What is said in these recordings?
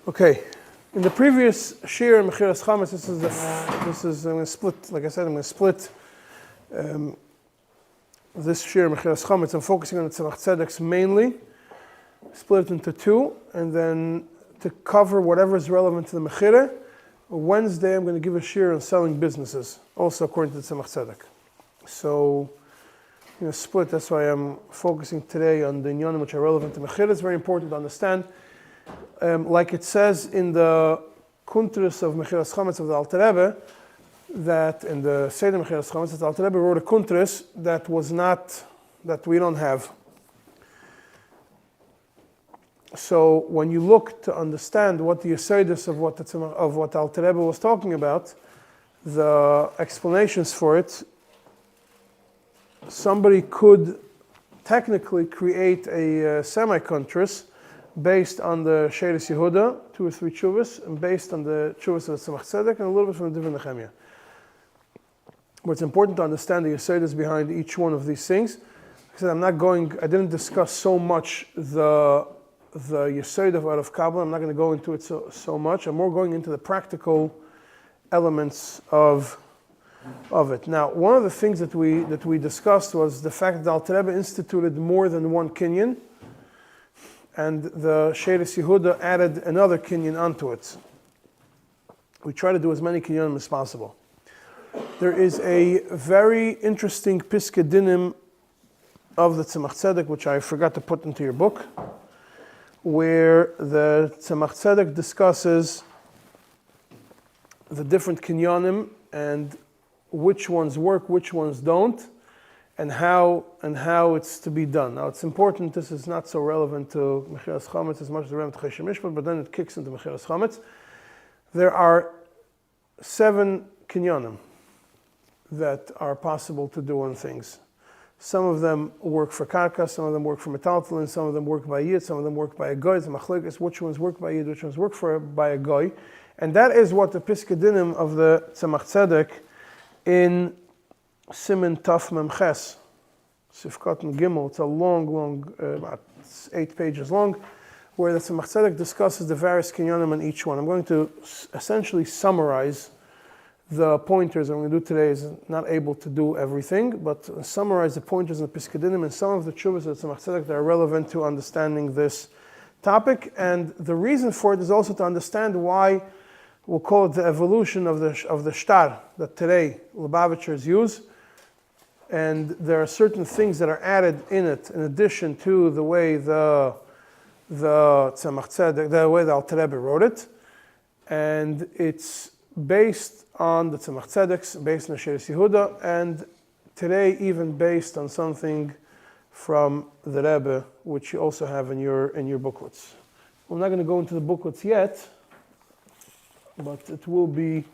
Okay, in the previous shir in Mechiras Chametz, I'm going to split, like I said, I'm going to split this shir in Mechiras Chametz. I'm focusing on the Tzemach Tzedek's mainly, split it into two, and then to cover whatever is relevant to the Mechira. Wednesday, I'm going to give a shir on selling businesses, also according to the Tzemach Tzedek. So, split, that's why I'm focusing today on the inyanim which are relevant to Mechira. It's very important to understand. Like it says in the Kuntras of Mechiras Chametz of the Alter Rebbe, that in the Seder Mechiras Chametz, the Alter Rebbe wrote a Kuntras that we don't have. So when you look to understand what the Yesodus of what Alter Rebbe was talking about, the explanations for it, somebody could technically create a semi-kuntras based on the Sheres Yehuda, 2 or 3 tshuvas, and based on the tshuvas of the Tzemach Tzedek, and a little bit from the Divin Nehemiah. But it's important to understand the Yesodus behind each one of these things. I said I didn't discuss so much the Yesod of Kabbalah. I'm not going to go into it so much. I'm more going into the practical elements of it. Now, one of the things that we discussed was the fact that the Alter Rebbe instituted more than one kinyan, and the Sheres Yehuda added another kinyan onto it. We try to do as many kinyanim as possible. There is a very interesting Piskei Dinim of the Tzemach Tzedek, which I forgot to put into your book, where the Tzemach Tzedek discusses the different kinyanim and which ones work, which ones don't, and how it's to be done. Now it's important, this is not so relevant to Mechiras Chametz as much as relevant to Chesed Mishpat, but then it kicks into Mechiras Chametz. There are 7 kinyanim that are possible to do on things. Some of them work for karka, some of them work for metaltalin, some of them work by yid, some of them work by a goy. It's a machlokes, which ones work by yid, which ones work by a goy. And that is what the Piskei Dinim of the Tzemach Tzedek in Siman Taf Mem Ches, Sifkat and Gimel, it's a long, about 8 pages long, where the Tzemach Tzedek discusses the various kinyanim on each one. I'm going to essentially summarize the pointers. I'm going to do today is not able to do everything, but summarize the pointers in the Piskei Dinim and some of the tshuvas of the Tzemach Tzedek that are relevant to understanding this topic. And the reason for it is also to understand why we'll call it the evolution of the shtar that today Lubavitchers use. And there are certain things that are added in it in addition to the way the Tzemach Tzedek, the way the Alter Rebbe wrote it. And it's based on the Tzemach Tzedek's, based on the Sheres Yehuda, and today even based on something from the Rebbe, which you also have in your booklets. I'm not going to go into the booklets yet, but it will be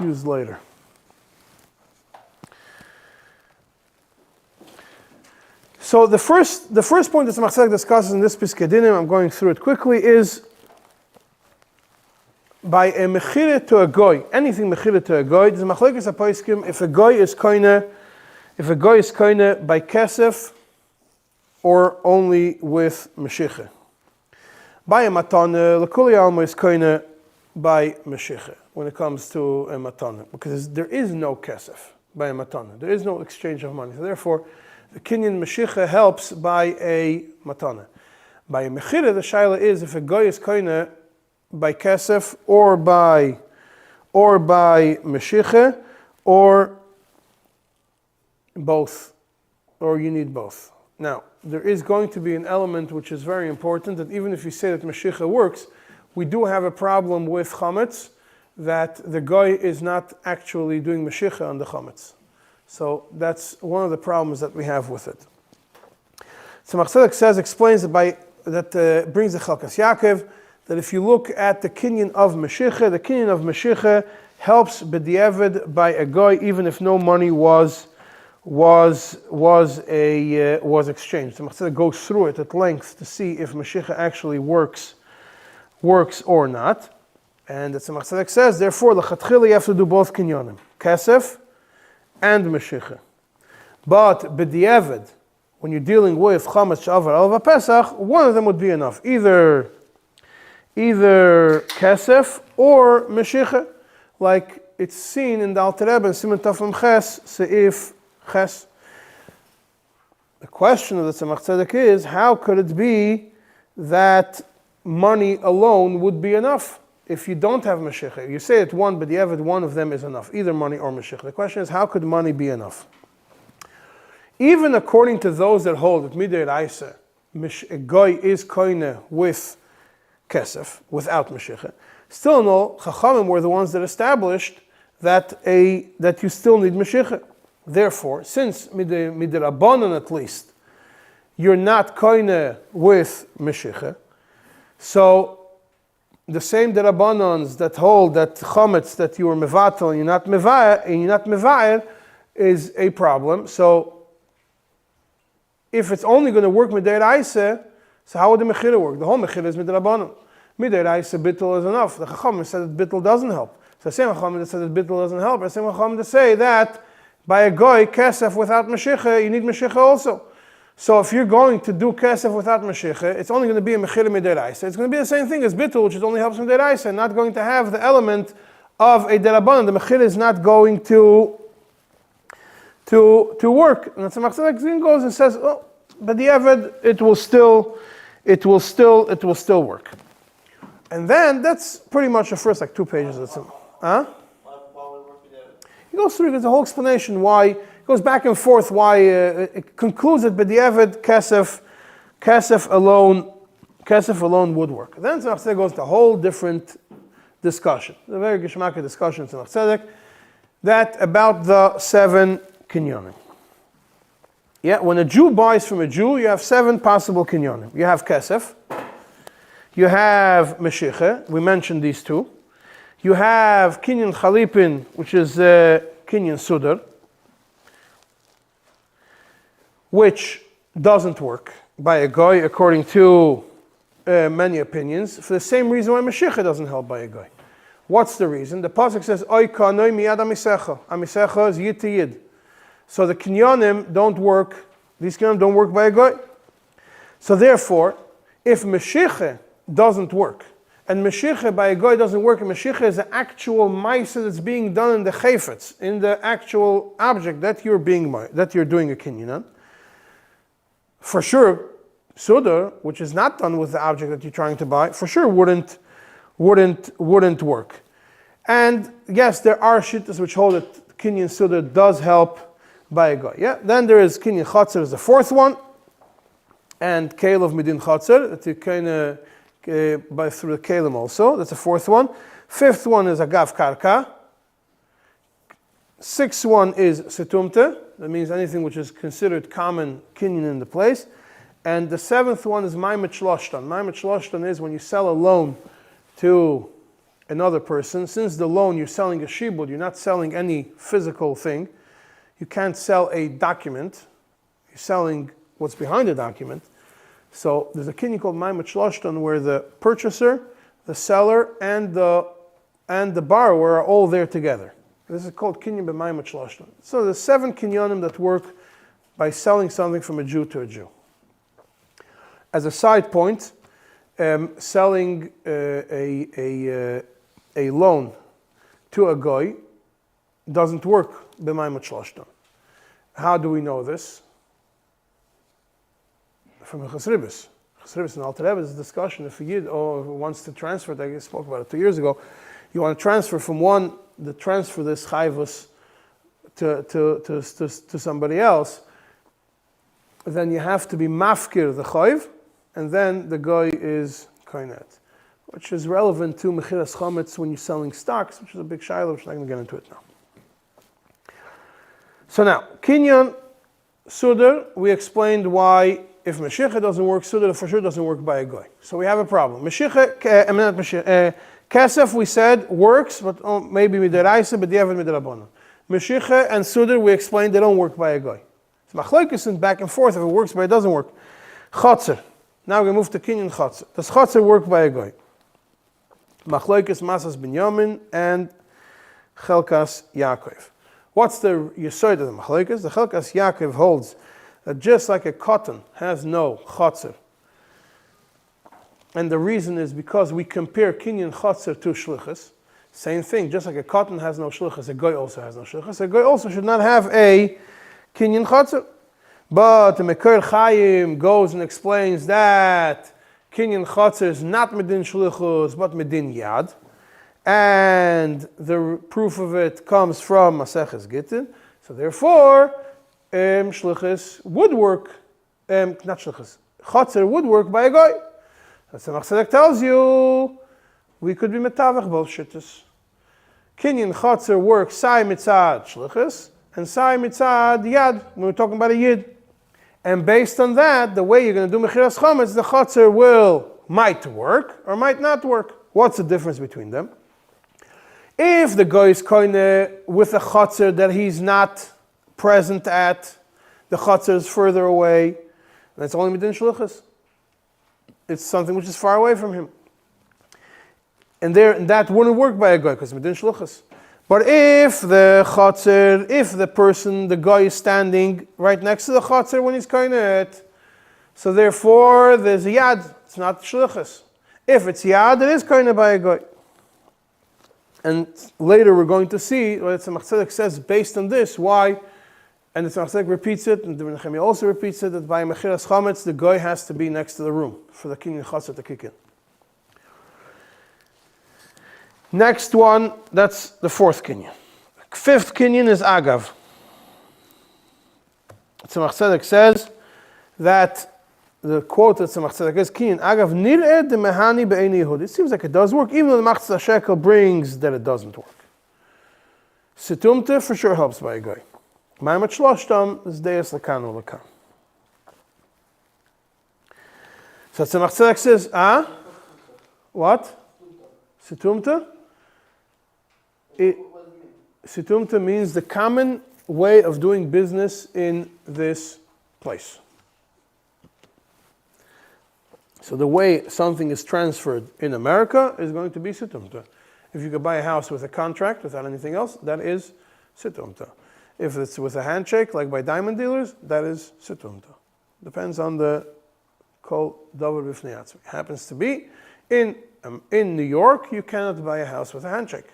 used later. So the first point that Tzemach Tzedek discusses in this Piskei Dinim, I'm going through it quickly, is by a mechira to a goy, anything mechira to a goy, there's a machlokes haposkim if a goy is koine by kesef or only with meshicha. By a matana, l'kuli alma is koine by meshicha when it comes to a matana, because there is no kesef by a matana. There is no exchange of money. So therefore, the kinyan meshicha helps by a matana. By a mechira, the shaila is if a goy is koine by kesef or by meshicha or both, or you need both. Now, there is going to be an element which is very important, that even if you say that meshicha works, we do have a problem with chametz, that the guy is not actually doing meshicha on the chametz. So that's one of the problems that we have with it. Tzemach Tzedek explains that brings the Chalkas Yaakov, that if you look at the kinyan of meshicha helps דיעבד by a guy, even if no money was exchanged. The Tzemach goes through it at length to see if meshicha actually works or not. And the Tzemach says, therefore, l'chatchila you have to do both kinyanim, kesef and meshicha. But b'di'evad, when you're dealing with chametz shavar al pesach, one of them would be enough. Either either kesef or meshicha, like it's seen in the Alter Rebbe, Siman Tafim Ches, Seif Ches. The question of the Tzemach Tzedek is, how could it be that money alone would be enough if you don't have meshicha? You say it one, but דיעבד, one of them is enough, either money or meshicha. The question is, how could money be enough? Even according to those that hold that mid'oraisa, a goy is koine with kesef, without meshicha, still no, Chachamim were the ones that established that you still need meshicha. Therefore, since midrabanan at least, you're not koine with meshicha, so the same derabanans that hold that chametz that you are mevatel and you're not mevaer is a problem. So if it's only going to work mid'oraisa, so how would the mechira work? The whole mechira is midrabanan. Mid'oraisa bittul is enough. The Chachamim said that bittul doesn't help. So the same Chachamim that said that bittul doesn't help, the same Chachamim that say that by a goy kesef without meshicha, you need meshicha also. So if you're going to do kesef without meshicha, it's only going to be a mechira mid'oraisa. It's going to be the same thing as bittul, which is only helps mid'oraisa, not going to have the element of a derabanan. The mechira is not going to work. And the Tzemach Tzedek goes and says, oh, but דיעבד, it will still work. And then that's pretty much the first 2 pages. He goes through, there's a whole explanation why, he goes back and forth why it concludes that b'di'evad kesef alone would work. Then Tzemach Tzedek goes to a whole different discussion, a very geshmaka discussion in Tzemach Tzedek, that about the 7 kinyonim. Yeah, when a Jew buys from a Jew, you have 7 possible kinyonim. You have kesef, you have meshicha, we mentioned these 2. You have kinyan chalipin, which is kinyan sudar, which doesn't work by a goy according to many opinions, for the same reason why meshicha doesn't help by a goy. What's the reason? The pasuk says, Oy kanoi miyad amisecha. Amisecha is yid to yid. So the kinyanim don't work, these kinyanim don't work by a goy. So therefore, if meshicha doesn't work, and meshicha by a goy doesn't work, and meshicha is the actual ma'isa that's being done in the chayfetz, in the actual object that you're doing a kinyan on, for sure, sudar, which is not done with the object that you're trying to buy, for sure wouldn't work. And yes, there are shittas which hold that kinyan sudar does help by a goy. Yeah. Then there is kinyan chatzar is the 4th one, and kelev midin chatzar that you kind of by through the kelim also. That's the 4th one. 5th one is agav karka. 6th one is setumte. That means anything which is considered common kinyan in the place. And the 7th one is maimet shloshtan. Maimet shloshtan is when you sell a loan to another person. Since the loan you're selling a shibud, you're not selling any physical thing. You can't sell a document. You're selling what's behind the document. So there's a kinyan called maimet shloshtan where the purchaser, the seller, and the borrower are all there together. This is called kinyan b'maimet shloshtan. So there's 7 kinyanim that work by selling something from a Jew to a Jew. As a side point, selling a loan to a goy doesn't work b'maimet shloshtan. How do we know this? From a chasribis. Chasribis and Alter Rebbe is a discussion. If a yid wants to transfer, I spoke about it 2 years ago, you want to transfer from one, transfer this chayvus to somebody else, then you have to be mafkir the chayv, and then the guy is koinet, which is relevant to mechiras chametz when you're selling stocks, which is a big shiloh, which I'm not going to get into it now. So now, kinyan sudar, we explained why if meshicha doesn't work, sudar for sure doesn't work by a goy. So we have a problem. Kesef, we said, works, but maybe mid'oraisa, but דיעבד midrabanan. Meshicha and sudar, we explained, they don't work by a goy. So machlokes and back and forth, if it works, but it doesn't work. Chatzar. Now we move to kinyan chatzar. Does chatzar work by a goy? Machlokes masas binyamin and chelkas Yaakov. What's the yesod of the machlokes? The chelkas Yaakov holds that just like a cotton has no chatzar, And the reason is because we compare kinyan chotzer to shlichus. Same thing, just like a cotton has no shlichus, a goy also has no shlichus. A goy also should not have a kinyan chotzer. But the Mekir Chaim goes and explains that kinyan chotzer is not medin shlichus, but medin yad. And the proof of it comes from Maseches Gittin. So therefore, shlichus would work, not shlichus, chotzer would work by a goy. That's the Machzedek tells you, we could be metavach both shittas. Kinyan chotzer works sai mitzad shlichus, and sai mitzad yad, when we're talking about a yid. And based on that, the way you're going to do mechiras chometz, the chotzer might work or might not work. What's the difference between them? If the guy is koine with a chotzer that he's not present at, the chotzer is further away, that's only midin shlichus. It's something which is far away from him. And that wouldn't work by a guy because midin shlichus. But if the chotzer, the guy is standing right next to the chotzer when he's koine, so therefore there's a yad, it's not shlichus. If it's yad, it is koine by a guy. And later we're going to see what the Tzemach says based on this, why, and the Tzemach repeats it, and the Nehemiah also repeats it, that by Mechiras Chometz, the guy has to be next to the room for the kinyan chotzer to kick in. Next one, that's the fourth kinyan. Fifth kinyan is agav. Tzemach says that the quote that Tzemach Tzedek is kinyan agav nir'ed mehani be'eni Yehud. It seems like it does work, even though the Machzah Shekel brings that it doesn't work. Situmta for sure helps by a guy. Ma'amat shloshtam is deis lakan ulakan. So Tzemach Tzedek says, what? Situmta? Situmta means the common way of doing business in this place. So the way something is transferred in America is going to be situmta. If you could buy a house with a contract without anything else, that is situmta. If it's with a handshake, like by diamond dealers, that is situmta. Depends on the kol davar b'fnei atzmi. Happens to be in New York, you cannot buy a house with a handshake.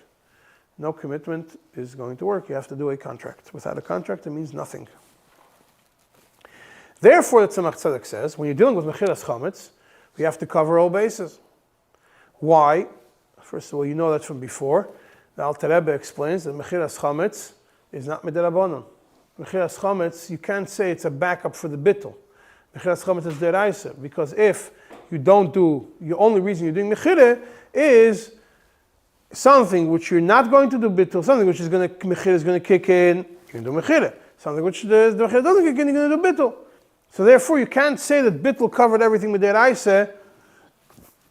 No commitment is going to work. You have to do a contract. Without a contract, it means nothing. Therefore, the Tzemach Tzedek says, when you're dealing with mechiras chometz, we have to cover all bases. Why? First of all, you know that from before. The Alter Rebbe explains that mechiras chometz is not midirabanan. Mechiras chometz, you can't say it's a backup for the bittul. Mechiras chometz is deraisa, because if you don't do, the only reason you're doing mechira is something which you're not going to do bittul, something which is going to, mechira is going to kick in, you're going to do mechira. Something which the mechira doesn't kick in, you're going to do bittul. So therefore, you can't say that bittul covered everything with deraisa,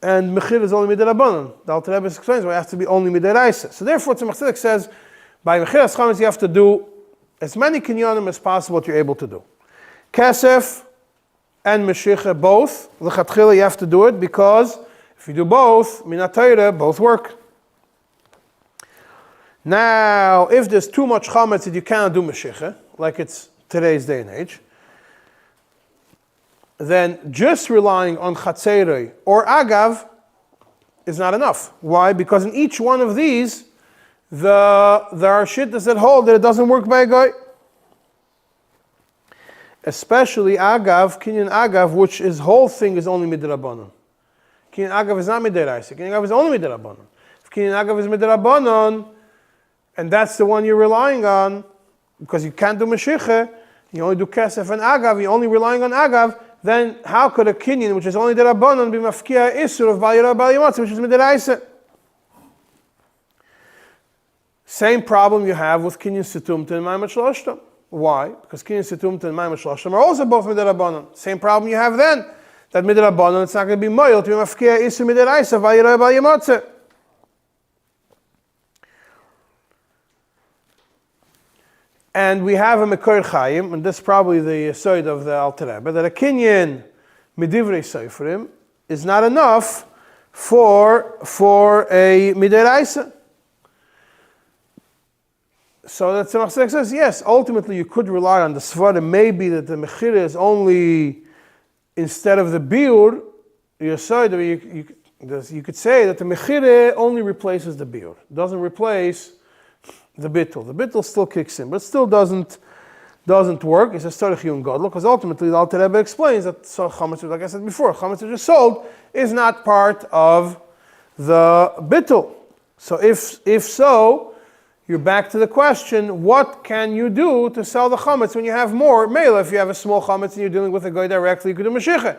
and mechir is only midirabanan. The Alter Rebbe explains why it has to be only midiraisa. So therefore, Tzemach Tzedek says, by mechiras chometz you have to do as many kinyanim as possible what you're able to do. Kesef and meshicha both, l'chatchila you have to do it, because if you do both, minat Torah, both work. Now, if there's too much chometz that you cannot do meshicha, like it's today's day and age, then just relying on chatzerei or agav is not enough. Why? Because in each one of these, there are shittas that hold that it doesn't work by a guy. Especially agav, kinyan agav, which his whole thing is only midrabanan. Kinyan agav is not midiraisa. Kinyan agav is only midrabanan. If kinyan agav is midrabanan, and that's the one you're relying on, because you can't do meshicha, you only do kesef and agav, you're only relying on agav, then how could a kinyan, which is only derabanan, be mafkia isur of bal yirah bal yimotza, which is midiraisa? Same problem you have with kinyan situmta and ma'amat shloshtam. Why? Because kinyan situmta and ma'amat shloshtam are also both midirabanan. Same problem you have then, that midirabanan it's not going to be moyel to be mafkia isur midiraisa bal yirah bal yimotza. And we have a Mekir Chaim, and this is probably the side of the Alter Rebbe, that a kinyan midivrei seifrim is not enough for a midiraisa. So that Tzemach Tzedek says, yes, ultimately you could rely on the svara, maybe that the mechira is only, instead of the biur, You could say that the mechira only replaces the biur. It doesn't replace the bittul. The bittul still kicks in, but still doesn't work. It's a storich yun godlo, because ultimately the Alter Rebbe explains that chametz, like I said before, chametz which is sold is not part of the bittul. So if so, you're back to the question: what can you do to sell the chametz when you have more? Mela, if you have a small chametz and you're dealing with a guy directly, you could do meshicha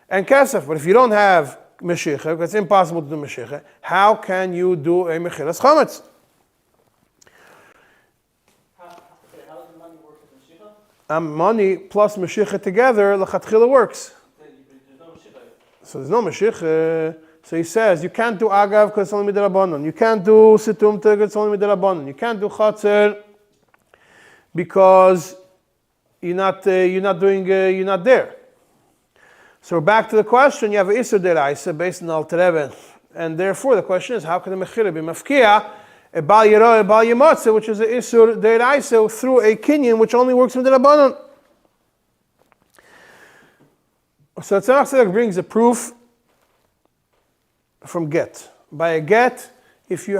and kesef. But if you don't have meshicha, it's impossible to do meshicha. How can you do a mechilas chametz? Money plus Mashiach together, l'chatchila works. So there's no Mashiach. So he says, you can't do Agav because it's only midirabanan. You can't do Situmta because it's only midirabanan. You can't do Chatzer because you're not there. So we're back to the question. You have an Isur Deraisa based on Alter Rebbe, and therefore the question is, how can the Mechira be Mafkia? A Bal Yero, a Bal Yemotze, which is an Isur Deraisa through a Kinyan, which only works with the Rabbanon. So Tzemach Tzedek brings a proof from get. By a get, if a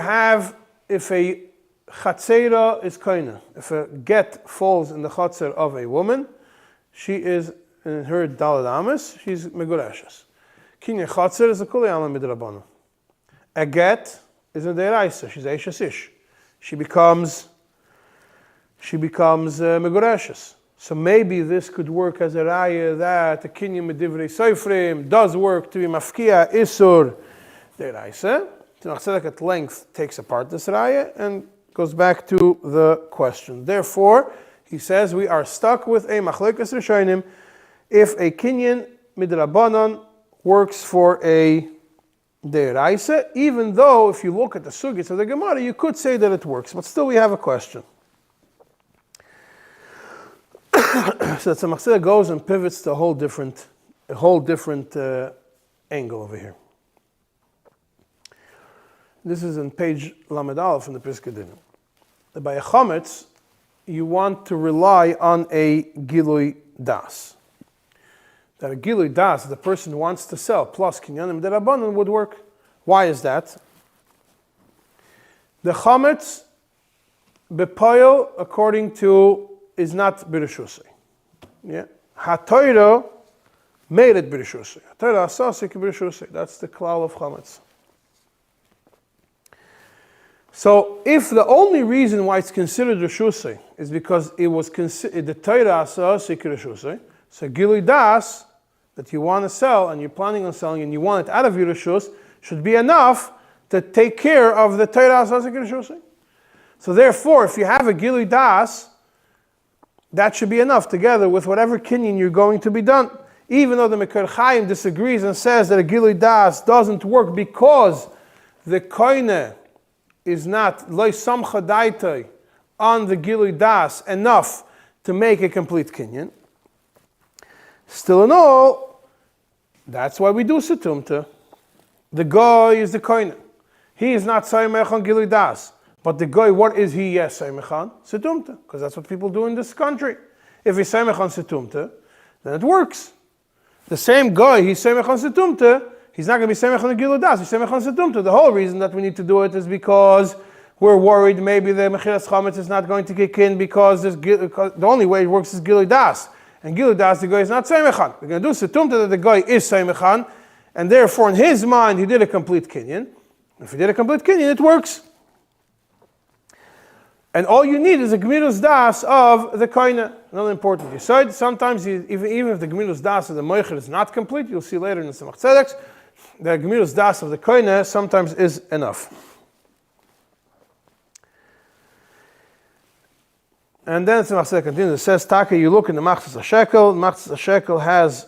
Chatzera is Koina, if a get falls in the Chatzer of a woman, she is in her Dalad Ames, she's Megurashas. Kinyan Chatzer is a Kuli Alma Midrabanon. A get is a deraisa. She's Eishes Ish. She becomes Megurashas. So maybe this could work as a raya that the Kinyan Medivrei Soifrim does work to be Mafkia Isur deraisa. Tzemach Tzedek at length takes apart this raya and goes back to the question. Therefore, he says we are stuck with a Machlekes Rishonim if a Kinyan Midrabanan works for a Deraisa, even though if you look at the sugis of the Gemara, you could say that it works, but still we have a question. So Tzemach Tzedek goes and pivots to a whole different angle over here. This is on page Lamed Aleph from the Piskei Dinim. By a chametz, you want to rely on a gilui das. That a gilui das, the person wants to sell, plus kinyanim derabanan would work. Why is that? The chametz bepoil, according to, is not birishusay. Yeah, hatoira made it birishusay. Hatoira asasik birishusay. That's the klal of chametz. So, if the only reason why it's considered rishusay is because it was considered the Torah asasik rishusay, so gilui das that you want to sell and you're planning on selling and you want it out of your rishus should be enough to take care of the Torah asasik rishusay. So therefore, if you have a gilui das, that should be enough together with whatever kinyan you're going to be done. Even though the Mekar Chaim disagrees and says that a gilui das doesn't work because the koine is not loy samcha daitoi on the gilui das enough to make a complete kinyan. Still in all, that's why we do situmta. The guy is the koine. He is not saymech on gilui das. But the guy, what is he? Yes, saymech on situmta. Because that's what people do in this country. If he's saymech on situmta, then it works. The same guy, he's saymech on situmta, he's not going to be saymech on the gilui das. He's saymech on situmta. The whole reason that we need to do it is because we're worried maybe the mechiras chametz is not going to kick in because the only way it works is gilui das. And gilui das, the guy is not seimechan. We're going to do situmta that the guy is seimechan, and therefore in his mind he did a complete kinyan. If he did a complete kinyan, it works. And all you need is a gmirus das of the koine. Another important yesod. Sometimes even if the gmirus das of the moicher is not complete, you'll see later in the Tzemach Tzedek, the gmirus das of the koine sometimes is enough. And then Tzemach Tzedek continues. It says, Taka, you look in the Machzas HaShekel. Machzas HaShekel has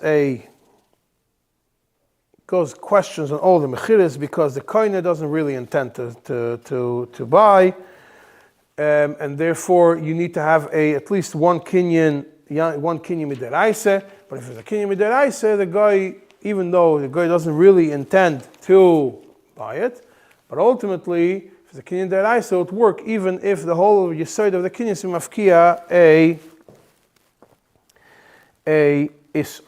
goes questions on all the mechiras because the koine doesn't really intend to buy. And therefore, you need to have at least one kinyan mideraisa. But if it's a kinyan mideraisa, the guy, even though the guy doesn't really intend to buy it, but ultimately, if it's a kinyan mideraisa, it would work even if the whole yesod of the kinyan is mafkia a isur.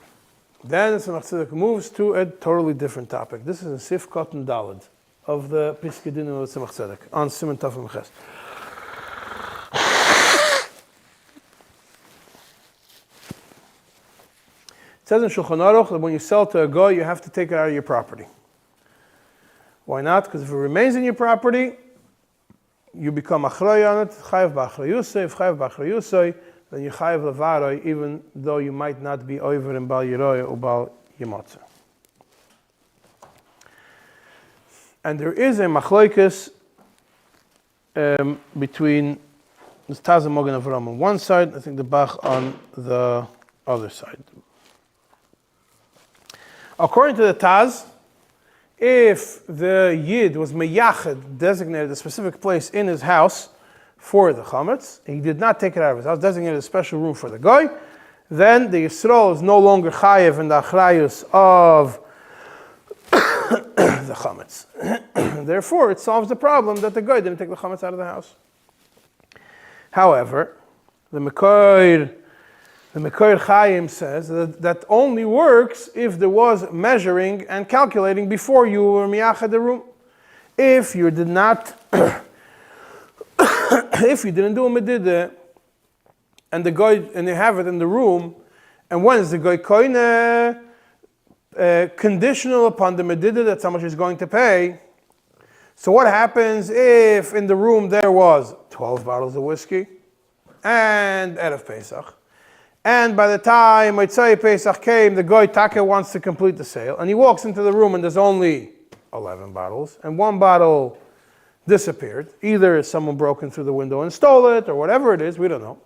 Then the Tzemach Tzedek moves to a totally different topic. This is in Sif Cotton Dalad of the Piskei Dinim of the Tzemach Tzedek on Siman Tov Ches. It says in Shulchan Aruch that when you sell to a goy, you have to take it out of your property. Why not? Because if it remains in your property, you become achrei on it, chayav b'achreyusay. If chayav b'achreyusay, then you chayav levaroi, even though you might not be over in bal yiroya or bal yimotzer. And there is a machloikes between the Taz and Mogen Avram on one side, I think the Bach on the other side. According to the Taz, if the Yid was meyached, designated a specific place in his house for the chametz, he did not take it out of his house, designated a special room for the guy, then the Yisrael is no longer chayev in the achrayus of the chametz. Therefore, it solves the problem that the guy didn't take the chametz out of the house. However, the Mekoir Chaim says that only works if there was measuring and calculating before you were miyached the room. If you did not, if you didn't do a medida, and the guy and you have it in the room, and when is the guy koine conditional upon the medida, that's how much he's going to pay. So what happens if in the room there was 12 bottles of whiskey and Erev Pesach? And by the time Motzei Pesach came, the guy Taka wants to complete the sale, and he walks into the room and there's only 11 bottles, and one bottle disappeared. Either someone broke in through the window and stole it, or whatever it is, we don't know.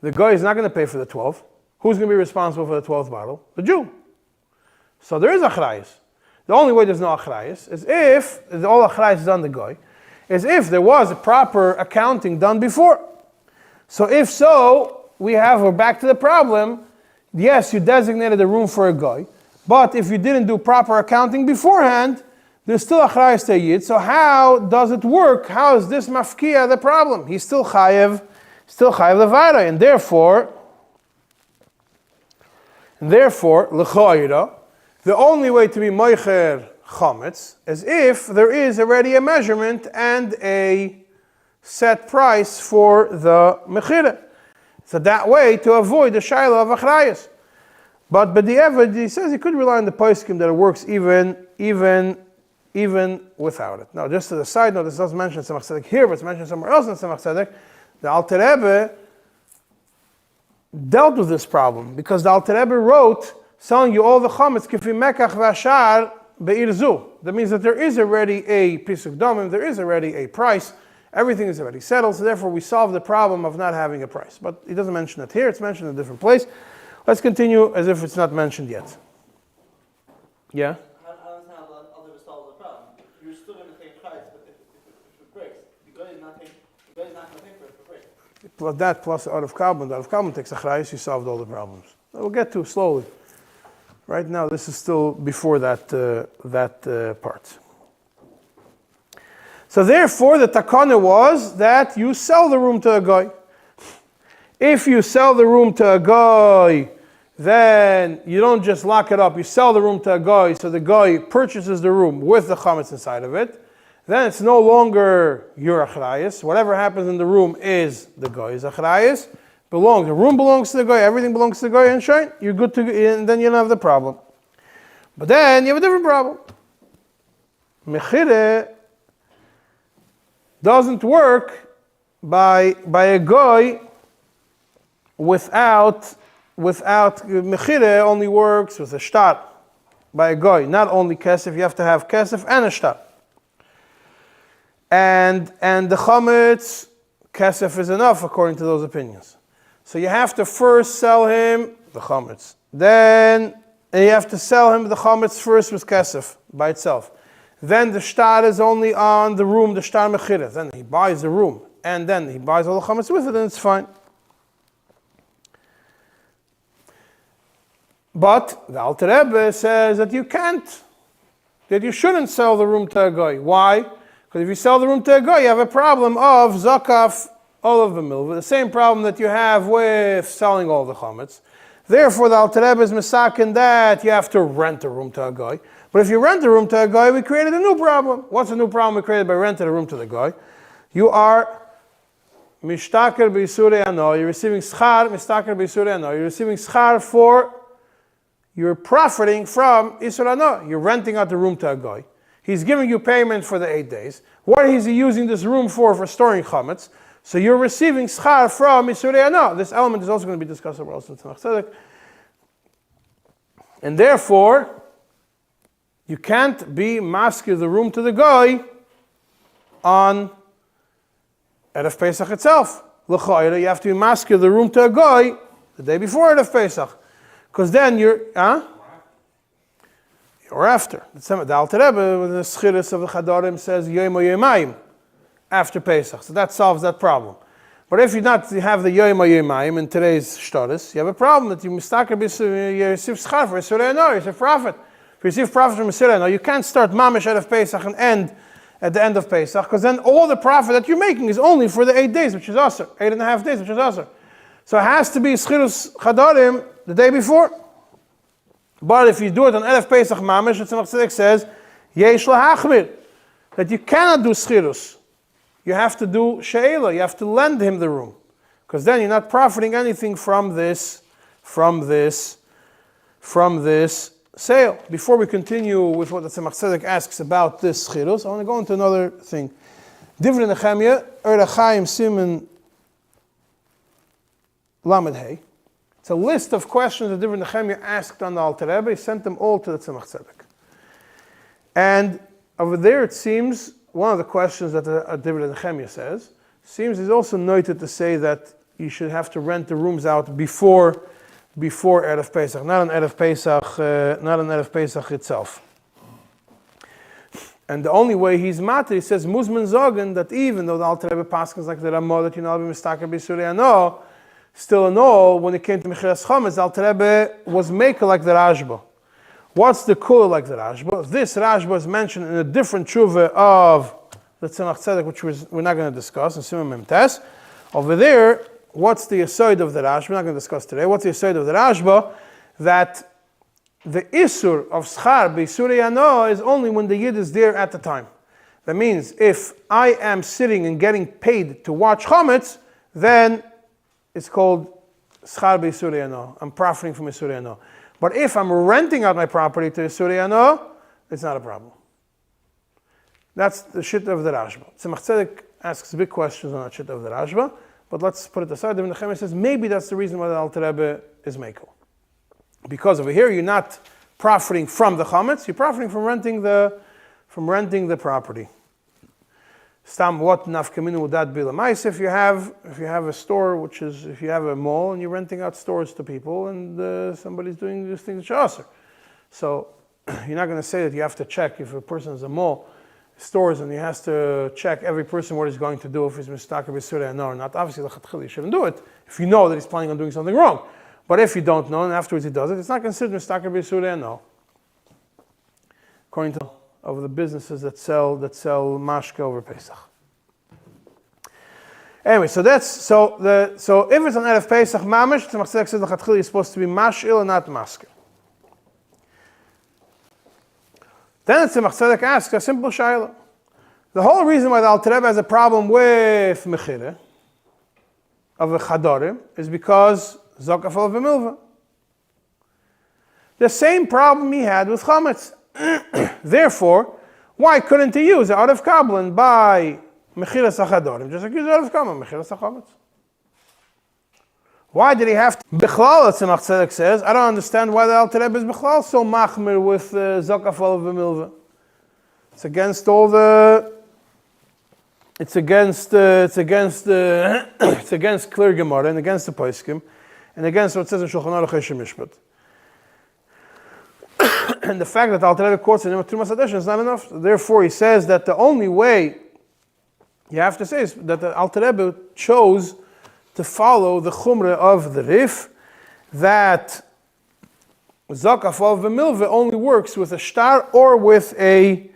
The guy is not going to pay for the 12. Who's going to be responsible for the 12th bottle? The Jew. So there is achrayus. The only way there's no achrayus is if, all achrayus is on the guy, is if there was a proper accounting done before. So if so, we're back to the problem. Yes, you designated a room for a guy, but if you didn't do proper accounting beforehand, there's still a achrayus to Yid. So how does it work? How is this mafkia the problem? He's still chayev levara, and therefore, l'chayra, the only way to be moicher chametz is if there is already a measurement and a set price for the mechira. So that way to avoid the shaila of achrayus. But דיעבד, he says he could rely on the poskim that it works even without it. Now, just as a side note, this doesn't mention Tzemach Tzedek here, but it's mentioned somewhere else in Tzemach Tzedek. The Alter Rebbe dealt with this problem because the Alter Rebbe wrote, selling you all the chametz kifi mekach v'ashar be'ir zu. That means that there is already a pisuk domim, there is already a price. Everything is already settled, so therefore we solve the problem of not having a price. But he doesn't mention it here, it's mentioned in a different place. Let's continue as if it's not mentioned yet. Yeah? How does that solve the problem? You're still going to pay price, but if it breaks, the guy is not going to pay for it if it breaks. Plus that, plus out of carbon. Out of carbon takes a achrayus, you solved all the problems. We'll get to slowly. Right now, this is still before that part. So therefore, the takana was that you sell the room to a guy. If you sell the room to a guy, then you don't just lock it up. You sell the room to a guy, so the guy purchases the room with the chametz inside of it. Then it's no longer your achrayus. Whatever happens in the room is the guy's achrayus. The room belongs to the guy. Everything belongs to the guy. And shine, you're good to, and then you don't have the problem. But then you have a different problem. Mechire doesn't work by a guy without mechire only works with a shtar by a guy. Not only kesef, you have to have kesef and a shtar. And the chametz, kesef is enough according to those opinions. So you have to first sell him the chametz. Then you have to sell him the chametz first with kesef by itself. Then the shtar is only on the room, the shtar mechira. Then he buys the room, and then he buys all the chametz with it, and it's fine. But the Alter Rebbe says that you can't, that you shouldn't sell the room to a guy. Why? Because if you sell the room to a guy, you have a problem of zakaf all of the milva. The same problem that you have with selling all the chametz. Therefore, the Alter Rebbe is misaken that you have to rent a room to a guy. But if you rent a room to a guy, we created a new problem. What's a new problem we created by renting a room to the guy? You are mishtaker b'yisurei ano. You're receiving schar, mishtaker b'yisurei ano. You're receiving schar for, you're profiting from Isur ano. You're renting out the room to a guy. He's giving you payment for the 8 days. What is he using this room for storing chametz? So you're receiving schar from Isurei ano. This element is also going to be discussed over else in Tzemach Tzedek. And therefore, you can't be maskir the room to the guy on Erev Pesach itself. L'chayre, you have to be maskir the room to a guy the day before Erev Pesach. Because then you're, or after. The Alter Rebbe, with the Schiris of the Chadarim, says Yom Yomayim after Pesach. So that solves that problem. But if you have the Yom Yomayim in today's Shtaris, you have a problem that you receive schar for Yisurei ano, you receive profit. If you receive profit from Yisurei ano, you can't start Mamish out of Pesach and end at the end of Pesach, because then all the profit that you're making is only for the 8 days, which is Asr, 8.5 days, which is Asr. So it has to be Schiris Chadarim the day before. But if you do it on Erev Pesach Mamish, the Tzemach Tzedek says, Yesh lahachmir, that you cannot do Schirus. You have to do She'ela, you have to lend him the room. Because then you're not profiting anything from this sale. Before we continue with what the Tzemach Tzedek asks about this Schirus, I want to go into another thing. Divrei Nehemiah, Chaim Siman Lamed Hey. It's a list of questions that Divrei Nehemiah asked on the Alter Rebbe. He sent them all to the Tzemach Tzedek. And over there it seems, one of the questions that Divrei Nehemiah says, seems he's also noted to say that you should have to rent the rooms out before Erev Pesach, not on Erev Pesach itself. And the only way he's matter, he says, Muzman Zogan, that even though the Alter Rebbe paskins like the Ramah, that you know, mistaker b'Yisurei ano, still in all, when it came to Mechiras Chametz, the Alter Rebbe was maker like the Rashba. What's the kula like the Rashba? This Rashba is mentioned in a different tshuva of the Tzemach Tzedek, which we're not going to discuss, in Simon Mem Tes. Over there, what's the aside of the Rashba? We're not going to discuss today. What's the aside of the Rashba? That the Isur of Schar b'Yisurei ano is only when the Yid is there at the time. That means if I am sitting and getting paid to watch Chametz, then it's called Schar b'Yisurei ano. I'm profiting from Yisurei ano. But if I'm renting out my property to Yisurei ano, it's not a problem. That's the shit of the Rashba. Tzemach Tzedek asks big questions on that shit of the Rashba, but let's put it aside. The Nehemiah says maybe that's the reason why the Alter Rebbe is Mekel. Because over here you're not profiting from the chametz, you're profiting from renting the property. Stam, what nafkaminu would that be? If you have a store, which is, if you have a mall and you're renting out stores to people and somebody's doing this thing that's asur. So you're not going to say that you have to check if a person is a mall, stores, and he has to check every person what he's going to do, if he's mistaker b'Yisurei ano or not. Obviously, you shouldn't do it if you know that he's planning on doing something wrong. But if you don't know and afterwards he does it, it's not considered mistaker b'Yisurei ano. According to of the businesses that sell mashke over Pesach. Anyway, so if it's on Erev Pesach mamish, Tzemach Tzedek says the you're supposed to be mashil and not masker. Then the Tzemach Tzedek asks a simple shayla. The whole reason why the Alter Rebbe has a problem with Mechira of a Chadarim is because Zokafal v'Milva. The same problem he had with Chametz. Therefore, why couldn't he use out of Kabbalah and buy Mechiras HaChadarim, just like use out of Kabbalah, Mechiras HaChametz? Why did he have to? Bechlal, Tzemach Tzedek says, I don't understand why the Alter Rebbe is Bechlal so machmir with Zokafal v'Milva. It's against all the. It's against clear Gemara and against the Poskim and against what it says in Shulchan Aruch Yeshem Mishpat. And the fact that Alter Rebbe quotes in Trumas Hadeshin is not enough. Therefore, he says that the only way you have to say is that the Alter Rebbe chose to follow the Chumrah of the Rif, that Zakafal v'Milva only works with a shtar or with a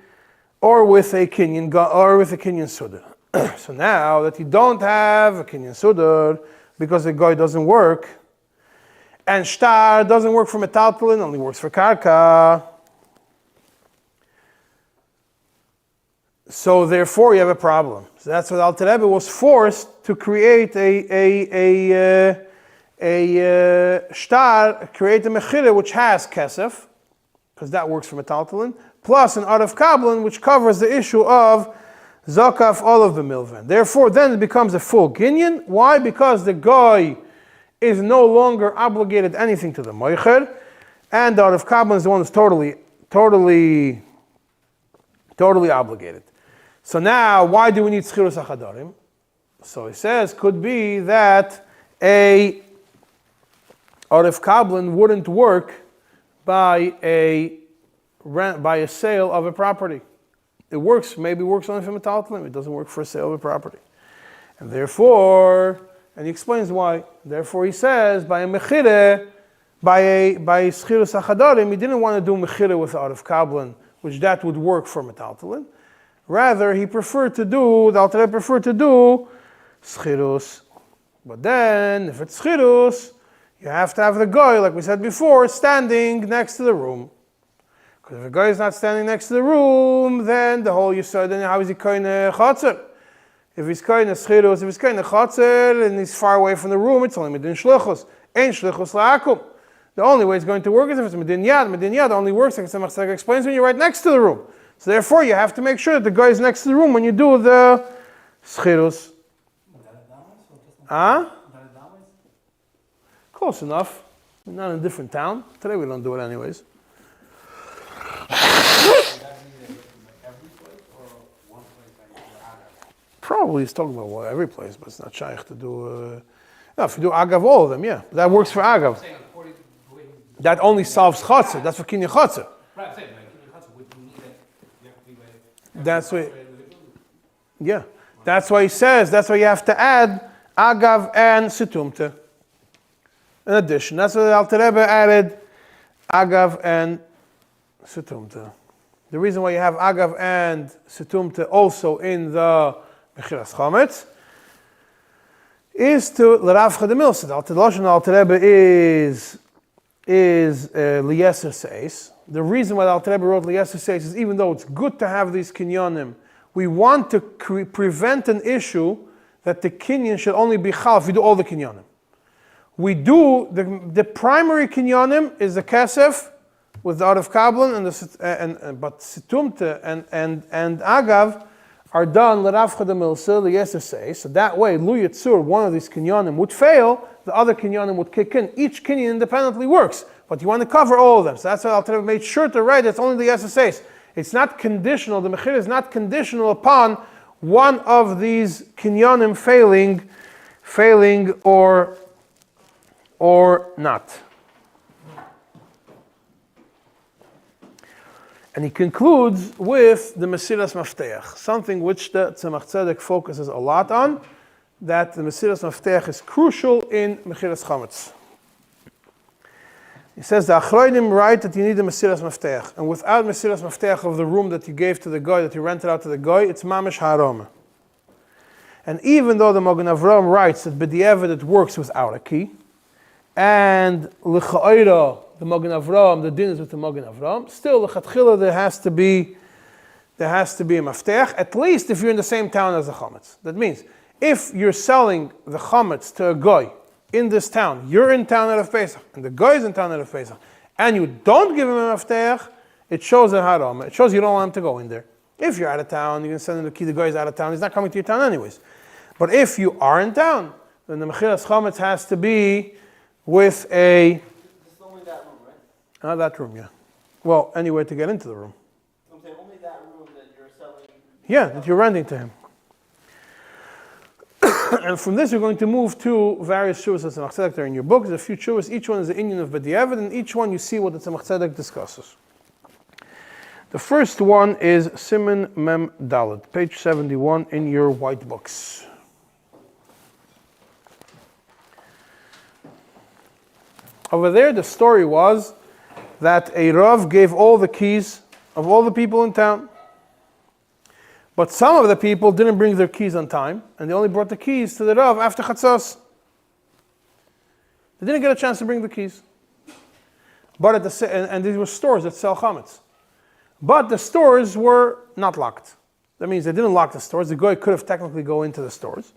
kinyan sudar. So now that you don't have a kinyan sudar because the guy doesn't work, And shtar doesn't work for metaltalin, only works for karka. So therefore you have a problem. So that's what Alter Rebbe was forced to create a shtar, create a mechira which has kesef, because that works for metaltalin, plus an art of kabbalah which covers the issue of zakaf all of the milvan. Therefore then it becomes a full ginyan. Why? Because the guy is no longer obligated anything to the moicher, and the art of kabbalah is the one who's totally obligated. So now, why do we need schirus achadarim? So he says, could be that a arif kablan wouldn't work by a sale of a property. It works, maybe works only for metaltalin. It doesn't work for a sale of a property. And therefore, and he explains why. Therefore he says, by a mechire, by schirus achadarim, he didn't want to do mechire with arif kablan, which that would work for metaltalin. Rather, he preferred to do, the Alter Rebbe preferred to do schirus. But then, if it's schirus, you have to have the guy, like we said before, standing next to the room. Because if the guy is not standing next to the room, then the whole yisod, then how is he koine chotzer? If he's koine schirus, if he's koine chotzer, and he's far away from the room, it's only medin shlichus. Ein shlichus la'akum. The only way it's going to work is if it's medin yad. Medin yad only works, like Tzemach Tzedek explains, when you're right next to the room. So therefore, you have to make sure that the guy is next to the room when you do the schirus. Close enough. We're not in a different town. Today we don't do it anyways. Probably he's talking about every place, but it's not shaykh to do... no, if you do agav all of them, yeah. That works for agav. That only solves chatzah. That's for kinyan chatzah. That's why, yeah. That's why he says, that's why you have to add agav and situmte. In addition, that's why the Alter Rebbe added agav and situmte. The reason why you have agav and situmte also in the mechiras chametz is to l'ravcha de milsa. The Lashon Alter Rebbe is liyeser seis. The reason why the Alter Rebbe wrote liyeser seis is even though it's good to have these kinyanim, we want to prevent an issue that the kinyan should only be chal if we do all the kinyanim. We do, the primary kinyanim is the kesef with the art of kabbalah but situmte and agav are done l'ravcha de milsa liyeser seis. So that way, lu yitzur, one of these kinyanim would fail, the other kinyanim would kick in. Each kinyan independently works, but you want to cover all of them. So that's why Alter Rebbe made sure to write it's only the SSAs. It's not conditional, the mechir is not conditional upon one of these kinyanim failing or not. And he concludes with the Mesiras Mafteach, something which the Tzemach Tzedek focuses a lot on, that the Mesiras Mafteach is crucial in Mechiras Chametz. He says the Achronim write that you need a Mesiras Mafteach, and without Mesiras Mafteach of the room that you gave to the guy, that you rented out to the guy, it's Mamish Haroma. And even though the Magen Avraham writes that דיעבד it works without a key, and L'cha'ira, the Magen Avraham, the din is with the Magen Avraham, still L'chatchila there has to be a Mafteach, at least if you're in the same town as the Chametz. That means, if you're selling the chametz to a guy in this town, you're in town at Pesach, and the guy is in town at Pesach, and you don't give him a mafteach, it shows a haram. It shows you don't want him to go in there. If you're out of town, you can send him the key. The guy is out of town. He's not coming to your town anyways. But if you are in town, then the mechiras chametz has to be with a... This is only that room, right? That room, yeah. Well, anywhere to get into the room. I'm saying only that room that you're selling... Yeah, that you're renting to him. And from this, we're going to move to various shuvas that Tzemach Tzedek are in your book. There's a few shuvas. Each one is the inyan of דיעבד, and each one you see what the Tzemach Tzedek discusses. The first one is Siman Mem Dalet, page 71 in your white books. Over there, the story was that a Rav gave all the keys of all the people in town. But some of the people didn't bring their keys on time, and they only brought the keys to the Rav after Chatzos. They didn't get a chance to bring the keys. But and these were stores that sell chametz. But the stores were not locked. That means they didn't lock the stores. The guy could have technically go into the stores.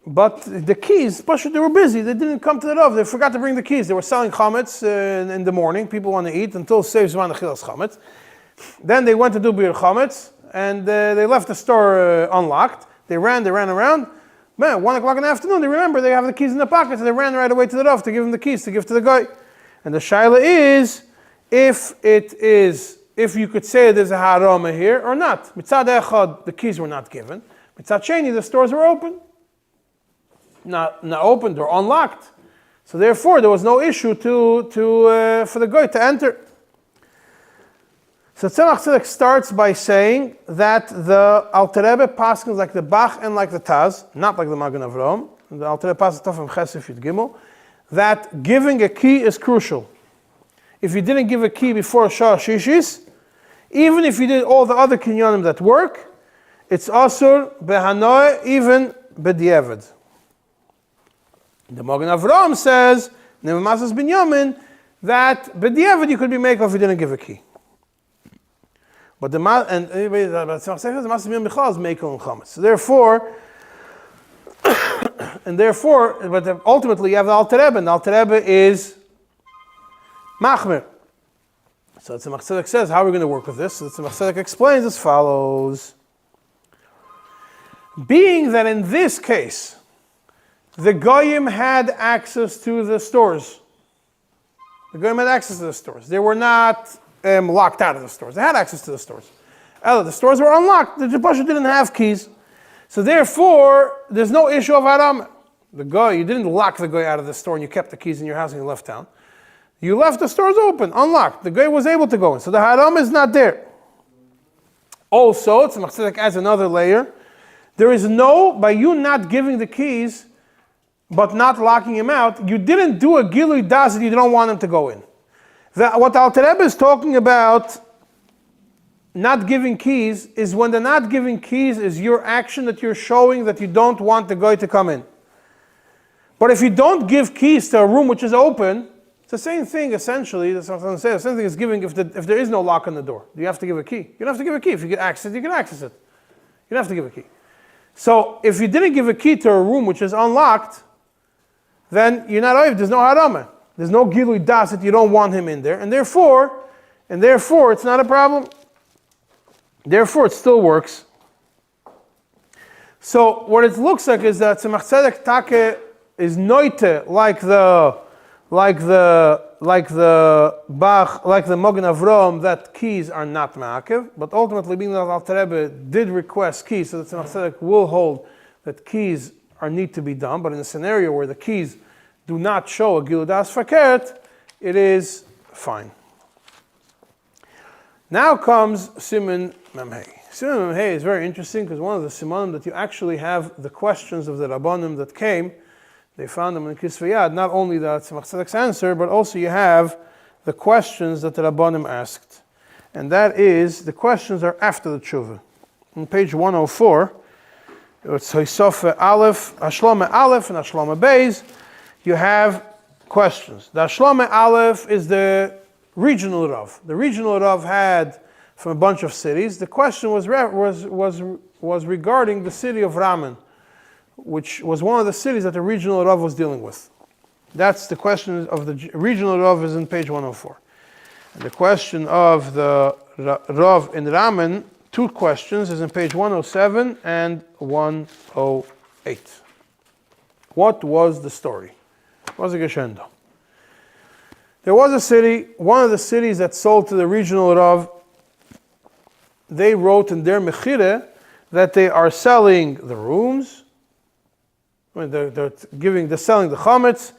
But the keys, they were busy. They didn't come to the Rav. They forgot to bring the keys. They were selling chametz in the morning. People want to eat until saves zman achilas chametz. Then they went to do biur chametz, and they left the store unlocked. They ran around. Man, 1 o'clock in the afternoon, they remember they have the keys in the pockets, and they ran right away to the Rav to give him the keys to give to the guy. And the shaila is, if you could say there's a harama here or not. Mitzad echad, the keys were not given. Mitzad sheni, the stores were open. Not opened or unlocked. So therefore, there was no issue for the guy to enter. So Tzemach Tzedek starts by saying that the Alter Rebbe paskins like the Bach and like the Taz, not like the Magen Avraham. The Alter Rebbe paskins Tov Chesef Yud Gimel, that giving a key is crucial. If you didn't give a key before Shah Shishis, even if you did all the other kinyanim that work, it's asur behanoi, even b'di'eved. The Magen Avraham says, Nevemasas Binyamin, that b'di'eved you could be make if you didn't give a key. But the Masas Binyamin Bichal is Mekel and Chametz. So therefore, but ultimately you have the Alter Rebbe, and the Alter Rebbe is Machmer. So the Tzemach Tzedek says, how are we going to work with this? So the Tzemach Tzedek explains as follows. Being that in this case, the Goyim had access to the stores. The Goyim had access to the stores. They were not locked out of the stores. They had access to the stores. The stores were unlocked. The Pasha didn't have keys. So therefore, there's no issue of haram. The guy, you didn't lock the guy out of the store and you kept the keys in your house and you left town. You left the stores open, unlocked. The guy was able to go in. So the haram is not there. Also, Tzemach Tzedek adds another layer. There is no, by you not giving the keys, but not locking him out, you didn't do a gilui das that you don't want him to go in. What Alter Rebbe is talking about, not giving keys, is when the not giving keys is your action that you're showing that you don't want the guy to come in. But if you don't give keys to a room which is open, it's the same thing essentially. That's what I'm saying. The same thing as giving if there is no lock on the door. Do you have to give a key? You don't have to give a key. If you get access, you can access it. You don't have to give a key. So if you didn't give a key to a room which is unlocked, then you're not oiv. There's no harama. There's no gilui das that you don't want him in there, and therefore it's not a problem. Therefore, it still works. So what it looks like is that Tzemach Tzedek Take is noite like the Bach, like the Magen Avraham, that keys are not ma'akev. But ultimately, being that Alter Rebbe did request keys, so that Tzemach Tzedek will hold that keys need to be done. But in a scenario where the keys do not show a gilui das fakert, it is fine. Now comes Siman Memhei. Siman Memhei is very interesting because one of the simanim that you actually have the questions of the Rabbanim that came, they found them in Kisvei, not only the Tzemach Tzedek's answer, but also you have the questions that the Rabbanim asked. And that is, the questions are after the tshuva. On page 104, it's Hisofe Aleph, Hashlama Aleph, and Hashlama Beis, you have questions. The Hashlama Aleph is the regional Rav. The regional Rav had from a bunch of cities. The question was regarding the city of Raman, which was one of the cities that the regional Rav was dealing with. That's the question of the regional Rav is in page 104. And the question of the Rav in Raman, 2 questions, is in page 107 and 108. What was the story? What was the Geshendo? There was a city, one of the cities that sold to the regional Rav, they wrote in their Mechire that they are selling the rooms, they're selling the chametz,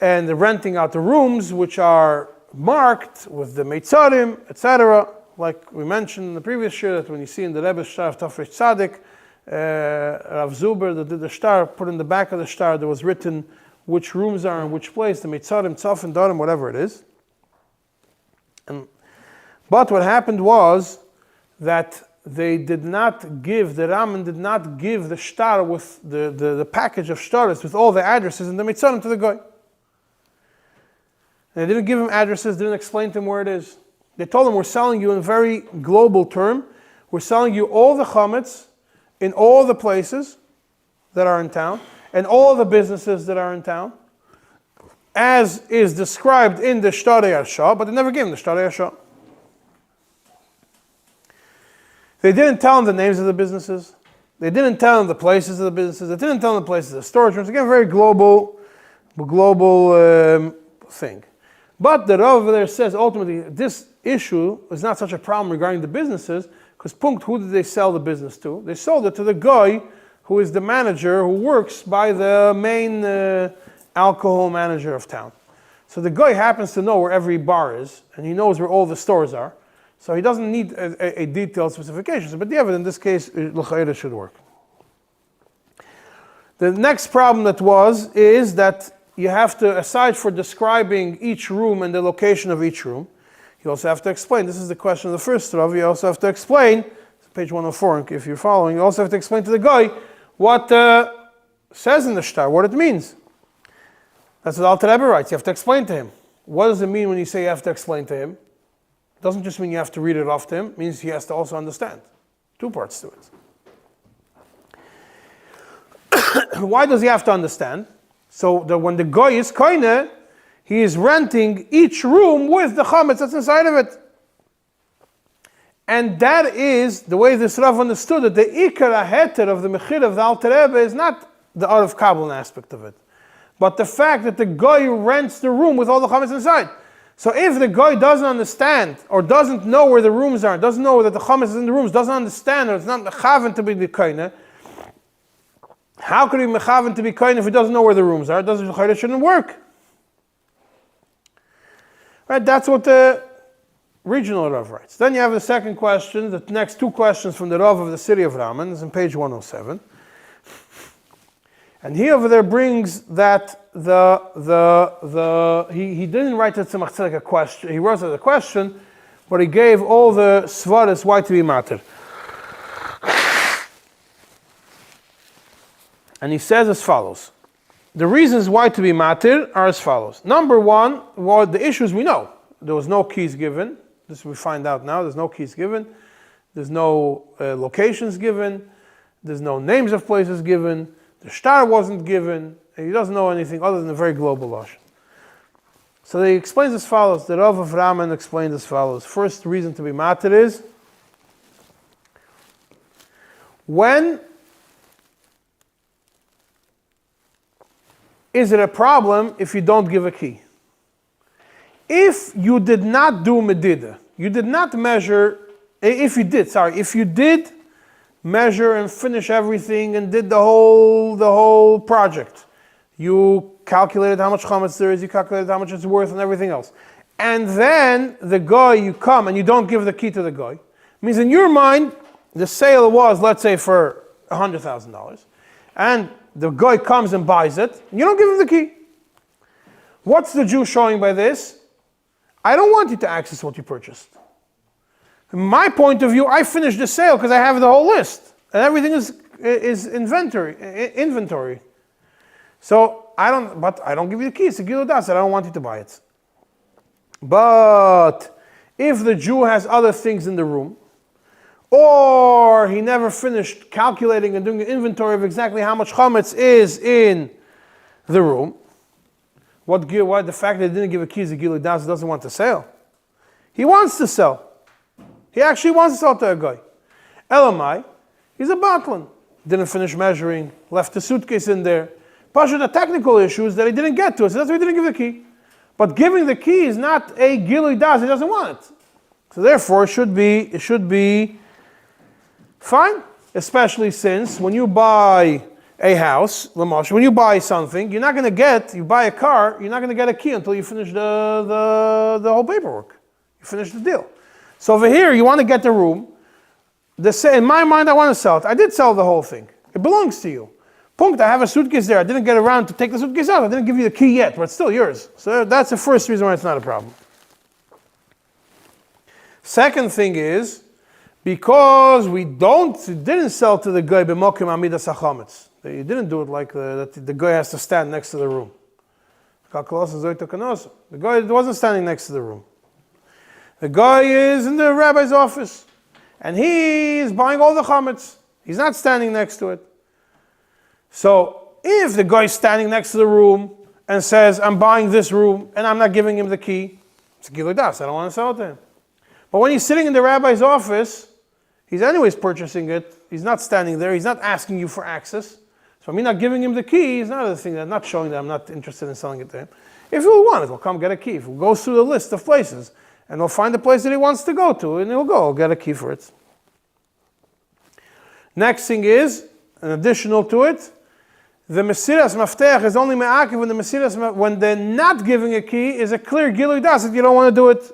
and they're renting out the rooms which are marked with the meitzarim, etc. Like we mentioned in the previous year, that when you see in the Rebbe's Shtar of Tafresh Tzadik, Rav Zuber that did the shtar, put in the back of the shtar, there was written which rooms are in which place, the meitzarim, tzaf, and darim, whatever it is. But what happened was that they did not give, the Raman did not give the shtar with the package of shtaris with all the addresses and the mitzanim to the guy. And they didn't give him addresses, didn't explain to him where it is. They told him, we're selling you in a very global term, we're selling you all the chametz in all the places that are in town, and all the businesses that are in town, as is described in the Shtarei Arsha, but they never gave him the Shtarei Arsha. They didn't tell him the names of the businesses. They didn't tell him the places of the businesses. They didn't tell him the places of the storage rooms. Again, very global thing. But the Rav over there says ultimately this issue is not such a problem regarding the businesses, because who did they sell the business to? They sold it to the guy who is the manager who works by the main alcohol manager of town. So the guy happens to know where every bar is, and he knows where all the stores are. So he doesn't need a detailed specification. But Diעבד in this case, l'chayra should work. The next problem is that you have to, aside for describing each room and the location of each room, you also have to explain. This is the question of the first Rav. You also have to explain, page 104, if you're following, you also have to explain to the guy what says in the shtar, what it means. That's what Alter Rebbe writes. You have to explain to him. What does it mean when you say you have to explain to him? It doesn't just mean you have to read it off to him. It means he has to also understand. Two parts to it. Why does he have to understand? So that when the guy is koine, he is renting each room with the chametz that's inside of it. And that is the way this Rav understood it. The ikar heter of the mechira of the Alter Rebbe is not the Arav Kabbalah aspect of it, but the fact that the guy rents the room with all the chametz inside. So if the guy doesn't understand, or doesn't know where the rooms are, doesn't know that the chametz is in the rooms, doesn't understand, or it's not mechaven to be the koine, how could he be mechaven to be koine if he doesn't know where the rooms are? It shouldn't work. Right, that's what the regional Rav writes. Then you have the second question, the next two questions from the Rav of the city of Raman, is on page 107. And he over there brings that he didn't write to Tzemach Tzedek a question, he wrote it a question, but he gave all the svaras why to be matter. And he says as follows. The reasons why to be matir are as follows. Number one, well, the issues we know. There was no keys given. This we find out now. There's no keys given. There's no locations given. There's no names of places given. The shtar wasn't given. And he doesn't know anything other than a very global lashon. So he explains as follows. The Rav of Raman explained as follows. First reason to be matir is when is it a problem if you don't give a key? If you did not do medida, you did not measure, if you did measure and finish everything and did the whole project, you calculated how much chametz there is, you calculated how much it's worth and everything else, and then the guy, you come and you don't give the key to the guy, means in your mind, the sale was, let's say, for $100,000, and the guy comes and buys it, and you don't give him the key. What's the Jew showing by this? I don't want you to access what you purchased. From my point of view, I finished the sale because I have the whole list, and everything is inventory. So I don't give you the key. It's a gilui das. I don't want you to buy it. But if the Jew has other things in the room, or he never finished calculating and doing an inventory of exactly how much chametz is in the room, why the fact that he didn't give a key is a gilui das, doesn't want to sell. He wants to sell. He actually wants to sell to a guy. Elamai, he's a batlin. Didn't finish measuring, left the suitcase in there. Pasha, the technical issues that he didn't get to, so that's why he didn't give the key. But giving the key is not a gilui das, he doesn't want it. So therefore, it should be fine, especially since when you buy a house, when you buy something, you buy a car, you're not going to get a key until you finish the whole paperwork. You finish the deal. So over here, you want to get the room. In my mind, I want to sell it. I did sell the whole thing. It belongs to you. Punkt, I have a suitcase there. I didn't get around to take the suitcase out. I didn't give you the key yet, but it's still yours. So that's the first reason why it's not a problem. Second thing is, Because we didn't sell to the guy b'mokim amidas hachametz. You didn't do it like that the guy has to stand next to the room. The guy wasn't standing next to the room. The guy is in the rabbi's office, and he's buying all the chametz. He's not standing next to it. So if the guy's standing next to the room and says, I'm buying this room, and I'm not giving him the key, it's a gilui das. I don't want to sell it to him. But when he's sitting in the rabbi's office, he's anyways purchasing it. He's not standing there. He's not asking you for access. So me not giving him the key is not a thing. I'm not showing that I'm not interested in selling it to him. If he'll want it, he'll come get a key. If he goes through the list of places, and he'll find the place that he wants to go to, and he'll get a key for it. Next thing is, an additional to it, the mesiras mafteach is only me'akiv when they're not giving a key is a clear gilui das that you don't want to do it.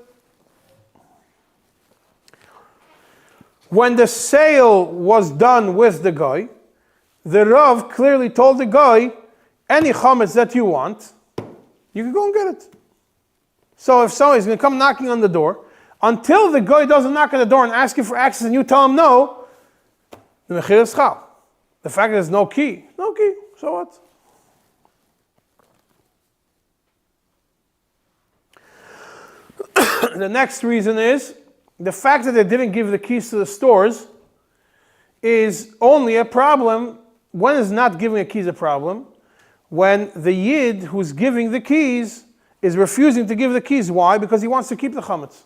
When the sale was done with the guy, the Rav clearly told the guy, any chametz that you want, you can go and get it. So if somebody's going to come knocking on the door, until the guy doesn't knock on the door and ask you for access and you tell him no, the mechir is chal. The fact that there's no key, so what? The next reason is, the fact that they didn't give the keys to the stores is only a problem. When is not giving a keys a problem? When the yid who's giving the keys is refusing to give the keys. Why? Because he wants to keep the chametz.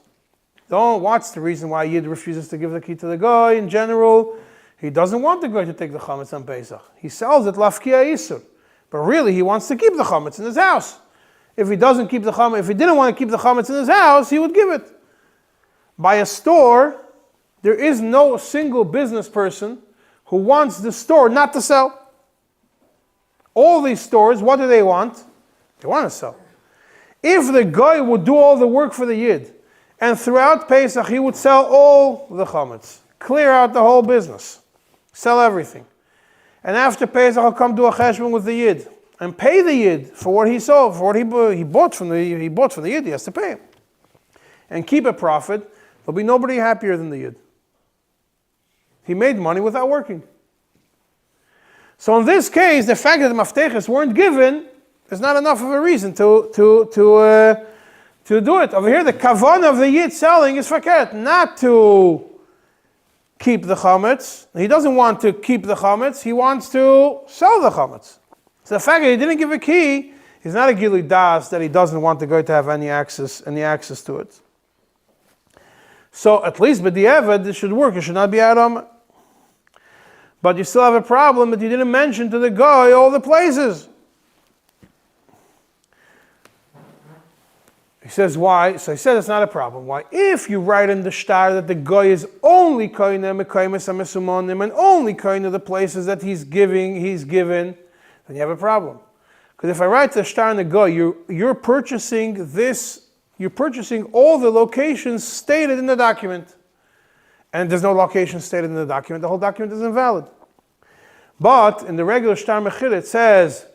What's the reason why yid refuses to give the key to the guy in general? He doesn't want the guy to take the chametz on Pesach. He sells it lafkia isur. But really he wants to keep the chametz in his house. If he didn't want to keep the chametz in his house, he would give it. By a store, there is no single business person who wants the store not to sell. All these stores, what do they want? They want to sell. If the guy would do all the work for the yid, and throughout Pesach he would sell all the chametz, clear out the whole business, sell everything, and after Pesach he'll come do a cheshbon with the yid and pay the yid for what he sold, for what he bought from the yid. He has to pay him and keep a profit. There'll be nobody happier than the yid. He made money without working. So in this case, the fact that the mafteches weren't given is not enough of a reason to do it. Over here, the kavanah of the yid selling is fakert, not to keep the chametz. He doesn't want to keep the chametz. He wants to sell the chametz. So the fact that he didn't give a key is not a gilui das that he doesn't want the guy to have any access to it. So at least with דיעבד it should work. It should not be adam. But you still have a problem that you didn't mention to the guy all the places. He says why? So he said it's not a problem. Why? If you write in the shtar that the guy is only koine mekaymes hamesumonim and only koine the places that he's given, then you have a problem. Because if I write the shtar in the guy, you're purchasing this. You're purchasing all the locations stated in the document. And there's no location stated in the document. The whole document is invalid. But in the regular shtar mechira, it says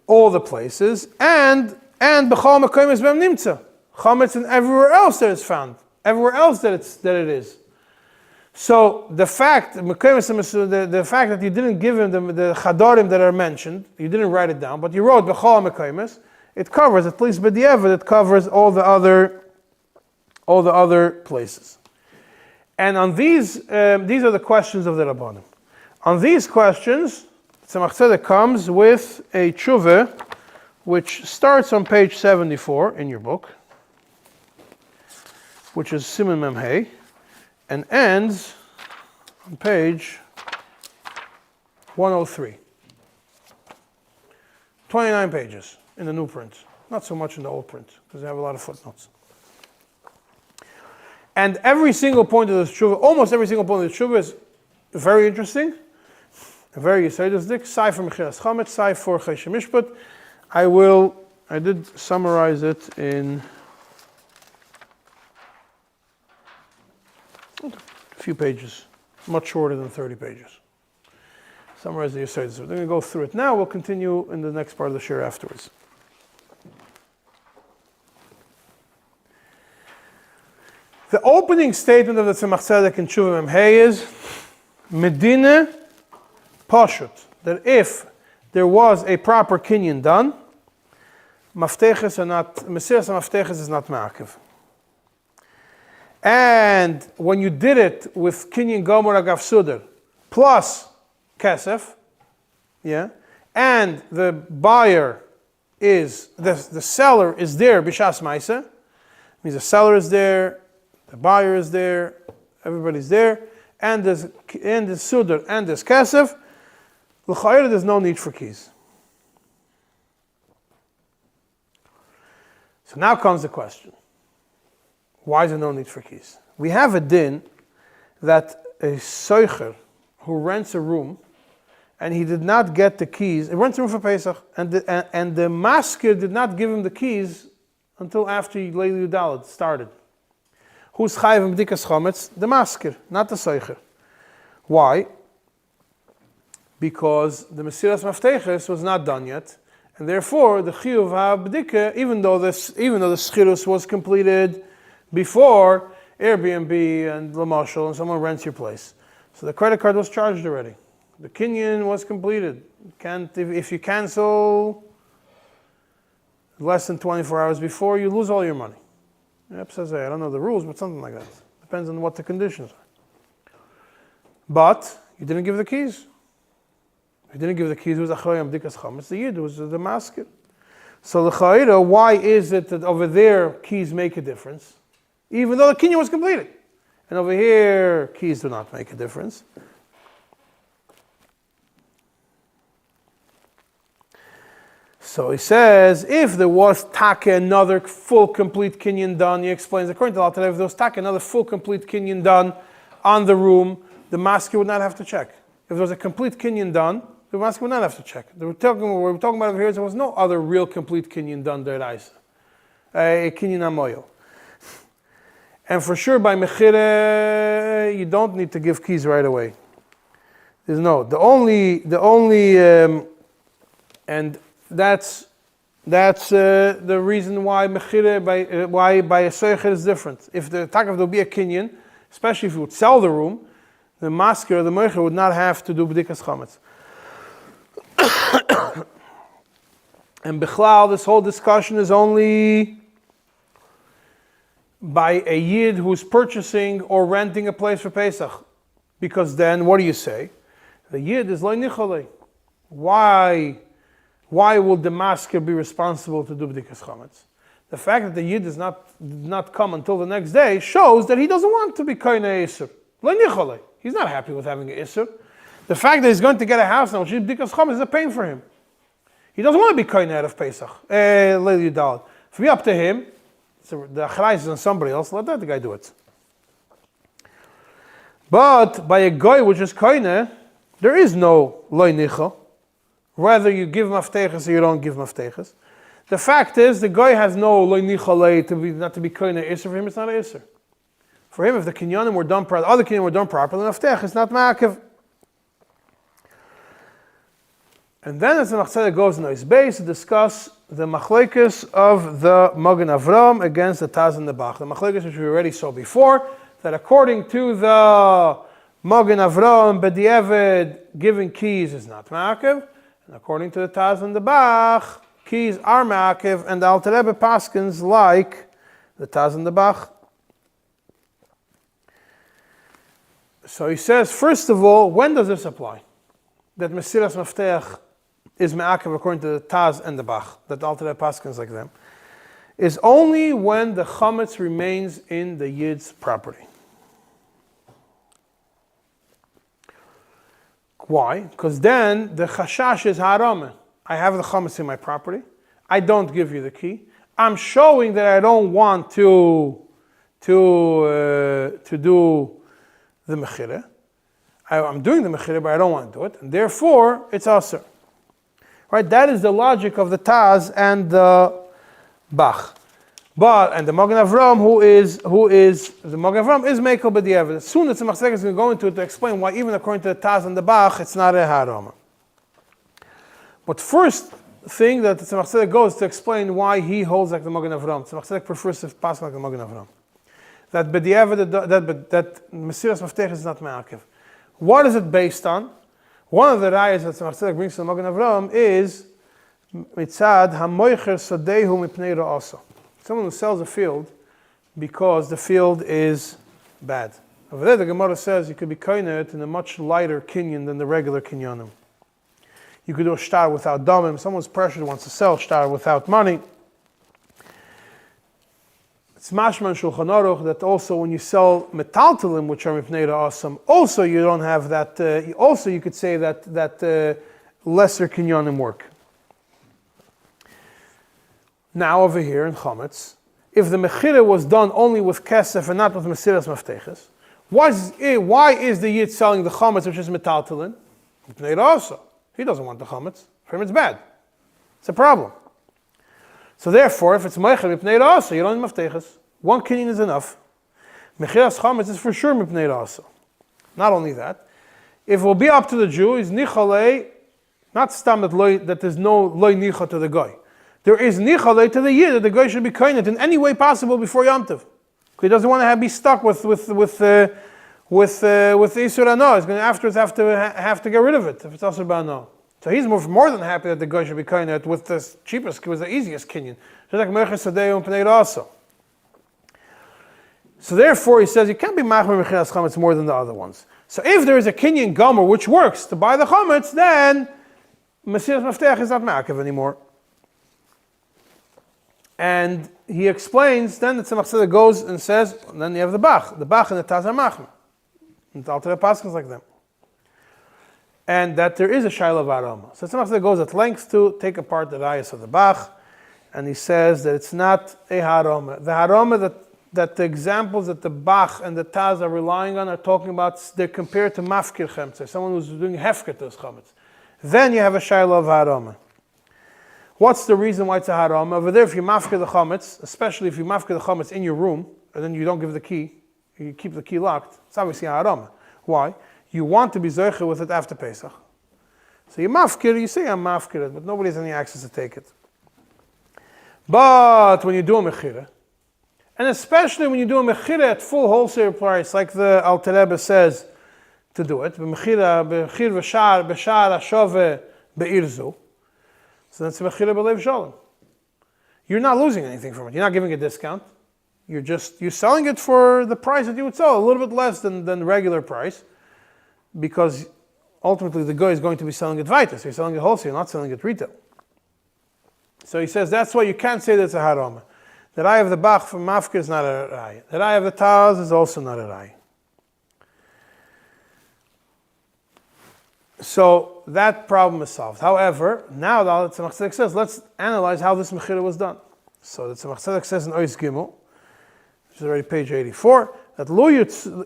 all the places and b'chol mekayim es b'hem nimtza. Chametz and everywhere else that it's found. Everywhere else that it is. So the fact that you didn't give him the chadarim that are mentioned, you didn't write it down, but you wrote b'chol mekayim es, it covers, at least b'di'evad, it covers all the other places. And on these are the questions of the Rabbanim. On these questions, Tzemach Tzedek comes with a tshuva, which starts on page 74 in your book, which is Siman Mem Hey, and ends on page 103. 29 pages. In the new print. Not so much in the old print, because they have a lot of footnotes. And every single point of this tshuva, almost every single point of this tshuva is very interesting, very yisaidistic, sai for mechiras chametz, sai for chesed mishpat. I did summarize it in a few pages, much shorter than 30 pages. Summarize the yisaidistic. We're going to go through it now. We'll continue in the next part of the shir afterwards. The opening statement of the Tzemach Tzedek in Tshuva Mem Hey is Medina Pashut, that if there was a proper kinyan done, mafteches are not, Mesiras mafteches is not ma'akev. And when you did it with kinyan gomer agav sudar plus kesef, yeah, and the buyer is, the seller is there b'shas ma'aseh, means the seller is there, the buyer is there, everybody's there, and there's sudar and there's kesef, l'chayr there's no need for keys. So now comes the question. Why is there no need for keys? We have a din that a soicher who rents a room and he did not get the keys, he rents a room for Pesach, and the masker did not give him the keys until after Leil Yudalad started. Who's chayiv in b'dikas chometz? The masker, not the soicher. Why? Because the Mesiras Mafteches was not done yet, and therefore the chiyuv ha'bdika, even though the schirus was completed before Airbnb and Lamashal, and someone rents your place, so the credit card was charged already. The kinyan was completed. If you cancel less than 24 hours before, you lose all your money. Yep, says I don't know the rules, but something like that. Depends on what the conditions are. But you didn't give the keys. He didn't give the keys. It was achrayim b'dikas chametz. The yid was the masker. So the chayira, why is it that over there keys make a difference, even though the kinyan was completed, and over here keys do not make a difference? So he says, if there was taka another full complete kinyan done, he explains according to Alter Rebbe, if there was taka another full complete kinyan done on the room, the masker would not have to check. If there was a complete kinyan done, the masker would not have to check. What we're talking about over here is there was no other real complete kinyan done deraisa, a kinyan amoyo. And for sure by mechira, you don't need to give keys right away. There's no, the only, and that's the reason why mechira, why by a soicher is different. If the takav will be a kinyan, especially if you would sell the room, the masker, the moicher, would not have to do b'dikas chametz. And bichlal, this whole discussion is only by a yid who's purchasing or renting a place for Pesach. Because then, what do you say? The yid is lo nicholei. Why would the masker be responsible to do b'dikas chametz? The fact that the yid did not come until the next day shows that he doesn't want to be koine isur. Lo nicholei. He's not happy with having an isur. The fact that he's going to get a house now, which is b'dikas chametz, is a pain for him. He doesn't want to be koine out of Pesach. Leil Yudalad. If we up to him, so the achrais is on somebody else, let that guy do it. But by a guy which is koine, there is no loy nicha. Whether you give mafteches or you don't give mafteches. The fact is, the guy has no loy nicha not to be koine isser. For him, it's not an isser. For him, if the kinyanim were done properly, other kinyanim were done properly, maftech is not ma'akev. And then as the Tzemach goes in his base to discuss the machlekes of the Magen Avram against the Taz and the Bach. The machlekes which we already saw before, that according to the Magen Avram, Diעבד, giving keys is not ma'akev, and according to the Taz and the Bach, keys are ma'akev, and the Alter Rebbe paskins like the Taz and the Bach. So he says, first of all, when does this apply? That Mesiras Mafteach is me'akev according to the Taz and the Bach, that Alter Rebbe paskins like them, is only when the chametz remains in the yid's property. Why? Because then the chashash is harame. I have the chametz in my property. I don't give you the key. I'm showing that I don't want to do the mechira. I'm doing the mechira, but I don't want to do it, and therefore it's aser. Right? That is the logic of the Taz and the Bach. And the Magen Avram, who is the Magen Avram is Mekel B'Di'eved. As soon as the Tzemach is going to go into it to explain why even according to the Taz and the Bach, it's not a harama. But first thing that the Tzemach goes to explain why he holds like the Magen Avram. Tzemach prefers to pass like the Magen Avram. that b'di'avad, that mesiras mafteches is not ma'akev. What is it based on? One of the rayas that Tzemach Tzedek brings to the Magen Avraham is mitzad hamoicher sadehu mipnei ra'asa. Someone who sells a field because the field is bad. Over there, the Gemara says you could be koined in a much lighter kinyan than the regular kinyanim. You could do a shtar without damim. Someone's pressured, wants to sell shtar without money. It's mashman Shulchan Aruch that also when you sell metaltalim, which are mipnei ra'asam, also you don't have that. Also, you could say that lesser kinyanim work. Now over here in chametz, if the mechira was done only with kesef and not with mesiras mafteches, why is the yid selling the chametz which is metaltalim? Mipnei ra'asa. He doesn't want the chametz. For him, it's bad. It's a problem. So therefore, if it's meicher mipnei ra'asa, you don't need mafteches. One kinyan is enough. Mechiras chametz is for sure mipnei ra'asa. Not only that, if it will be up to the Jew, is nichalei, not stam that there's no loy nicha to the guy. There is nichalei to the yid that the guy should be koined in any way possible before Yom Tov. He doesn't want to be stuck with the Isur Ano. He's going to afterwards have to get rid of it if it's also Ba'ano. So he's more than happy that the guy should be koined with the cheapest, with the easiest kinyan. Just like Merchas Sadeh and Pnei Ra'asa. So therefore he says you can't be machmer mechiras chametz more than the other ones. So if there is a kinyan gomer which works to buy the chametz, then mesiras maftech is not ma'akev anymore. And he explains, then the Tzemach Tzedek goes and says, and then you have the Bach and the Taz are machmer. And the Alter Rebbe is like them. And that there is a Shaila of Arama. So Tzemach Tzedek goes at length to take apart the rayas of the Bach, and he says that it's not a Harama. The Harama that the examples that the Bach and the Taz are relying on are talking about, they're compared to Mafkir Chemtzer, someone who's doing Hefker to his Chametz. Then you have a Shaila of Harama. What's the reason why it's a haram? Over there, if you mafkir the chametz, especially if you mafkir the chametz in your room, and then you don't give the key, you keep the key locked, it's obviously a haram. Why? You want to be zoiche with it after Pesach. So you mafkir, you say I'm mafkir it, but nobody has any access to take it. But when you do a mechira, and especially when you do a mechira at full wholesale price, like the Alter Rebbe says to do it, b'mechira v'shar hashove be'irzu, so that's mechira b'lev shalom. You're not losing anything from it. You're not giving a discount. You're selling it for the price that you would sell, a little bit less than the regular price, because ultimately the guy is going to be selling it weiter. So you're selling it wholesale, you're not selling it retail. So he says that's why you can't say that's a haram. That I have the Bach from Mafkir is not a rai. That I have the Taz is also not a rai. So that problem is solved. However, now the Tzemach Tzedek says, let's analyze how this mechira was done. So the Tzemach Tzedek says in Ois Gimel, which is already page 84, that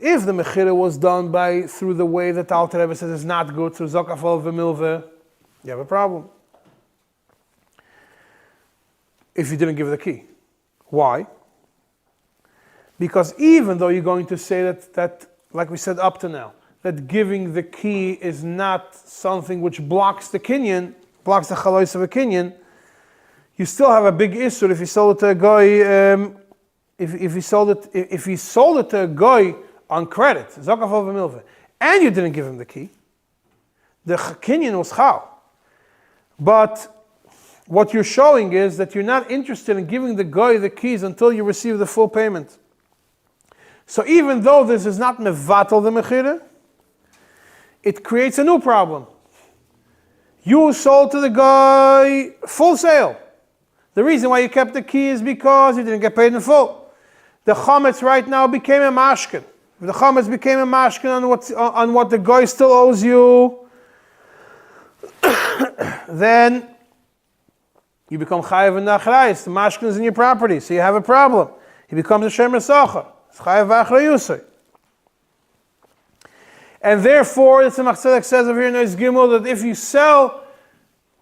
if the mechira was done through the way that Alter Rebbe says is not good, through Zokafol v'milveh, you have a problem. If you didn't give the key. Why? Because even though you're going to say that like we said up to now, that giving the key is not something which blocks the kinyan, blocks the chalois of a kinyan, you still have a big issur if you sold it to a guy. If he sold it to a guy on credit, zokafol v'milveh, and you didn't give him the key, the kinyan was chal. But what you're showing is that you're not interested in giving the guy the keys until you receive the full payment. So even though this is not mevatel the mechira, it creates a new problem. You sold to the guy full sale. The reason why you kept the key is because you didn't get paid in full. The chametz right now became a mashkin. If the chametz became a mashkin on what the guy still owes you, then you become chayav and nachrayis. The mashkin is in your property, so you have a problem. He becomes a shemer socha. It's chayav v'achrayusay. And therefore, the Tzemach Tzedek says over here in Ois Gimel that if you sell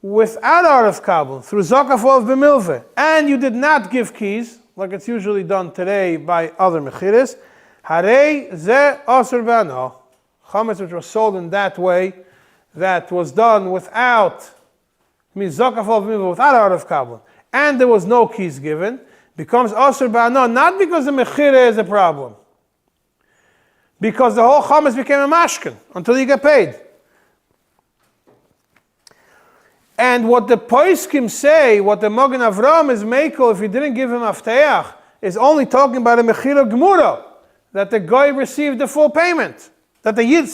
without Arif Kabul, through Zokafol b'milveh, and you did not give keys, like it's usually done today by other mechiris, harei ze asur b'ano. Chametz which was sold in that way, that was done without, Zokafol b'milveh, without Arif Kabul, and there was no keys given, becomes asur ba'ana, not because the mechira is a problem, because the whole chametz became a mashkin until you get paid. And what the poskim say, what the Magen Avraham is mekel, if you didn't give him afteach, is only talking about a mechira gemura, that the guy received the full payment. That the yid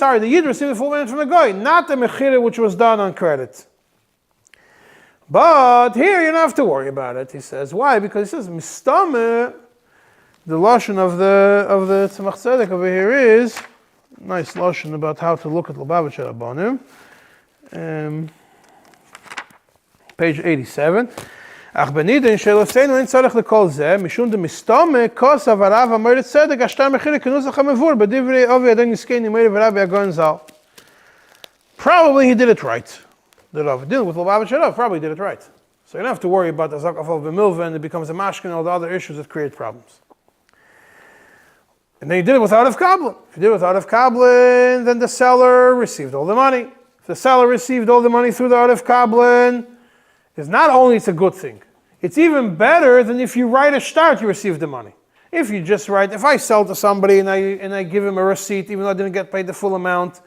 received the full payment from the guy, not the mechira which was done on credit. But here you don't have to worry about it. He says, why? Because he says mistame. The lashon of the Tzemach Tzedek over here is nice lashon about how to look at Lubavitcher Rabbanim. Page 87. Ach beniden shelofteinu ein tzarech lekol zeh mishum de mistame kos avarav amored tzedek ashtar mechira kenuzach hamevur b'divrei avi adon yiskein imei v'rabi agon zal. Probably he did it right. The Rav did with Lubavitcher Rav, probably did it right. So you don't have to worry about the zakaf of b'milva and it becomes a mashkin and all the other issues that create problems. And then he did it without of kablin. If he did it without of kablin, then the seller received all the money. If the seller received all the money through the out of kablin, it's not only it's a good thing, it's even better than if you write a start, you receive the money. If you just write, if I sell to somebody and I give him a receipt, even though I didn't get paid the full amount,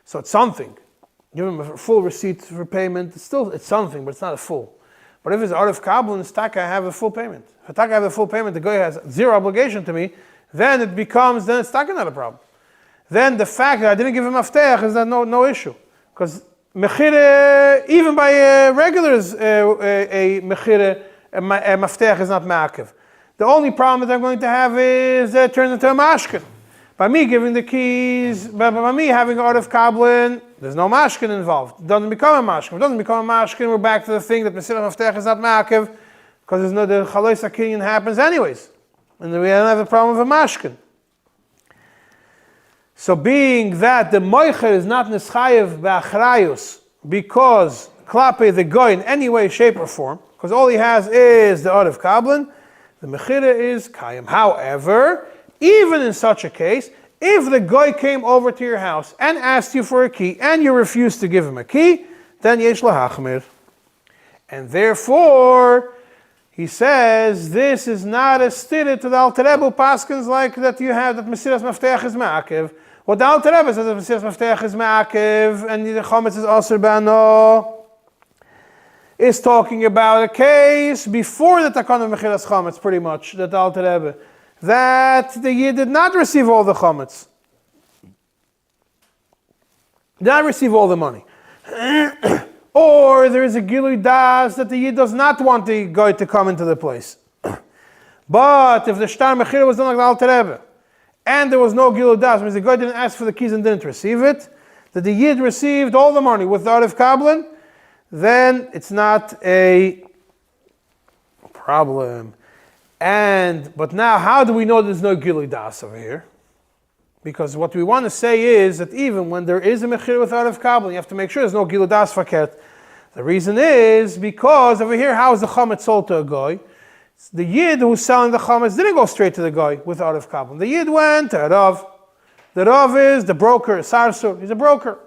so it's something. Give him a full receipt for payment, it's something, but it's not a full. But if it's out of kablin, it's taka, I have a full payment. If taka, I have a full payment, the guy has zero obligation to me, then it's taka not a problem. Then the fact that I didn't give him afteach is no issue. Because mechire, even by regulars, a mechire, a mafteach is not ma'akev. The only problem that I'm going to have is that it turns into a mashkin. By me giving the keys, by me having out of kablin, there's no mashkin involved. It doesn't become a mashkin. If it doesn't become a mashkin, we're back to the thing that mesirat mafteach is not ma'akev, because the chalois hakinian happens anyways. And we don't have the problem of a mashkin. So being that the moicher is not nischayev ba'achrayus, because klape the goy in any way, shape, or form, because all he has is the out of kablin, the mechira is kayim. However, even in such a case, if the guy came over to your house and asked you for a key and you refused to give him a key, then yesh lahachmir. And therefore, he says this is not a stira to the Alter Rebbe paskins like that you have that mesiras mafteach is ma'akev. What the Alter Rebbe says that mesiras mafteach is ma'akev and the chametz is asur ba'ano is talking about a case before the takon of mechiras chametz, pretty much, that the Alter Rebbe, that the Yid did not receive all the chametz, did not receive all the money. Or there is a gilui das that the Yid does not want the guy to come into the place. But if the shtar mechira was done like the Alter Rebbe, and there was no gilui das, means the guy didn't ask for the keys and didn't receive it, that the Yid received all the money with the out of kablin, then it's not a problem. But now, how do we know there's no gilui das over here? Because what we want to say is that even when there is a mechir without of kablin, you have to make sure there's no gilui das faket. The reason is because over here, how is the chametz sold to a guy? The Yid who's selling the chametz didn't go straight to the guy without of kablin. The Yid went to a Rav. The Rav is the broker, sarsur. He's a broker.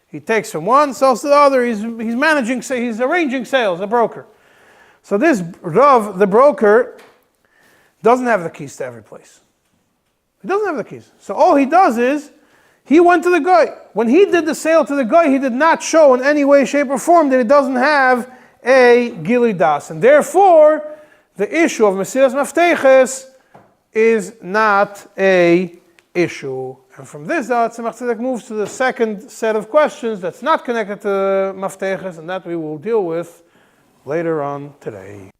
He takes from one, sells to the other. He's managing, he's arranging sales, a broker. So this Rav, the broker, doesn't have the keys to every place. He doesn't have the keys. So all he does is, he went to the guy. When he did the sale to the guy, he did not show in any way, shape, or form that he doesn't have a gilui das. And therefore, the issue of mesiras mafteches is not a issue. And from this, the Tzemach Tzedek moves to the second set of questions that's not connected to mafteches, and that we will deal with later on today.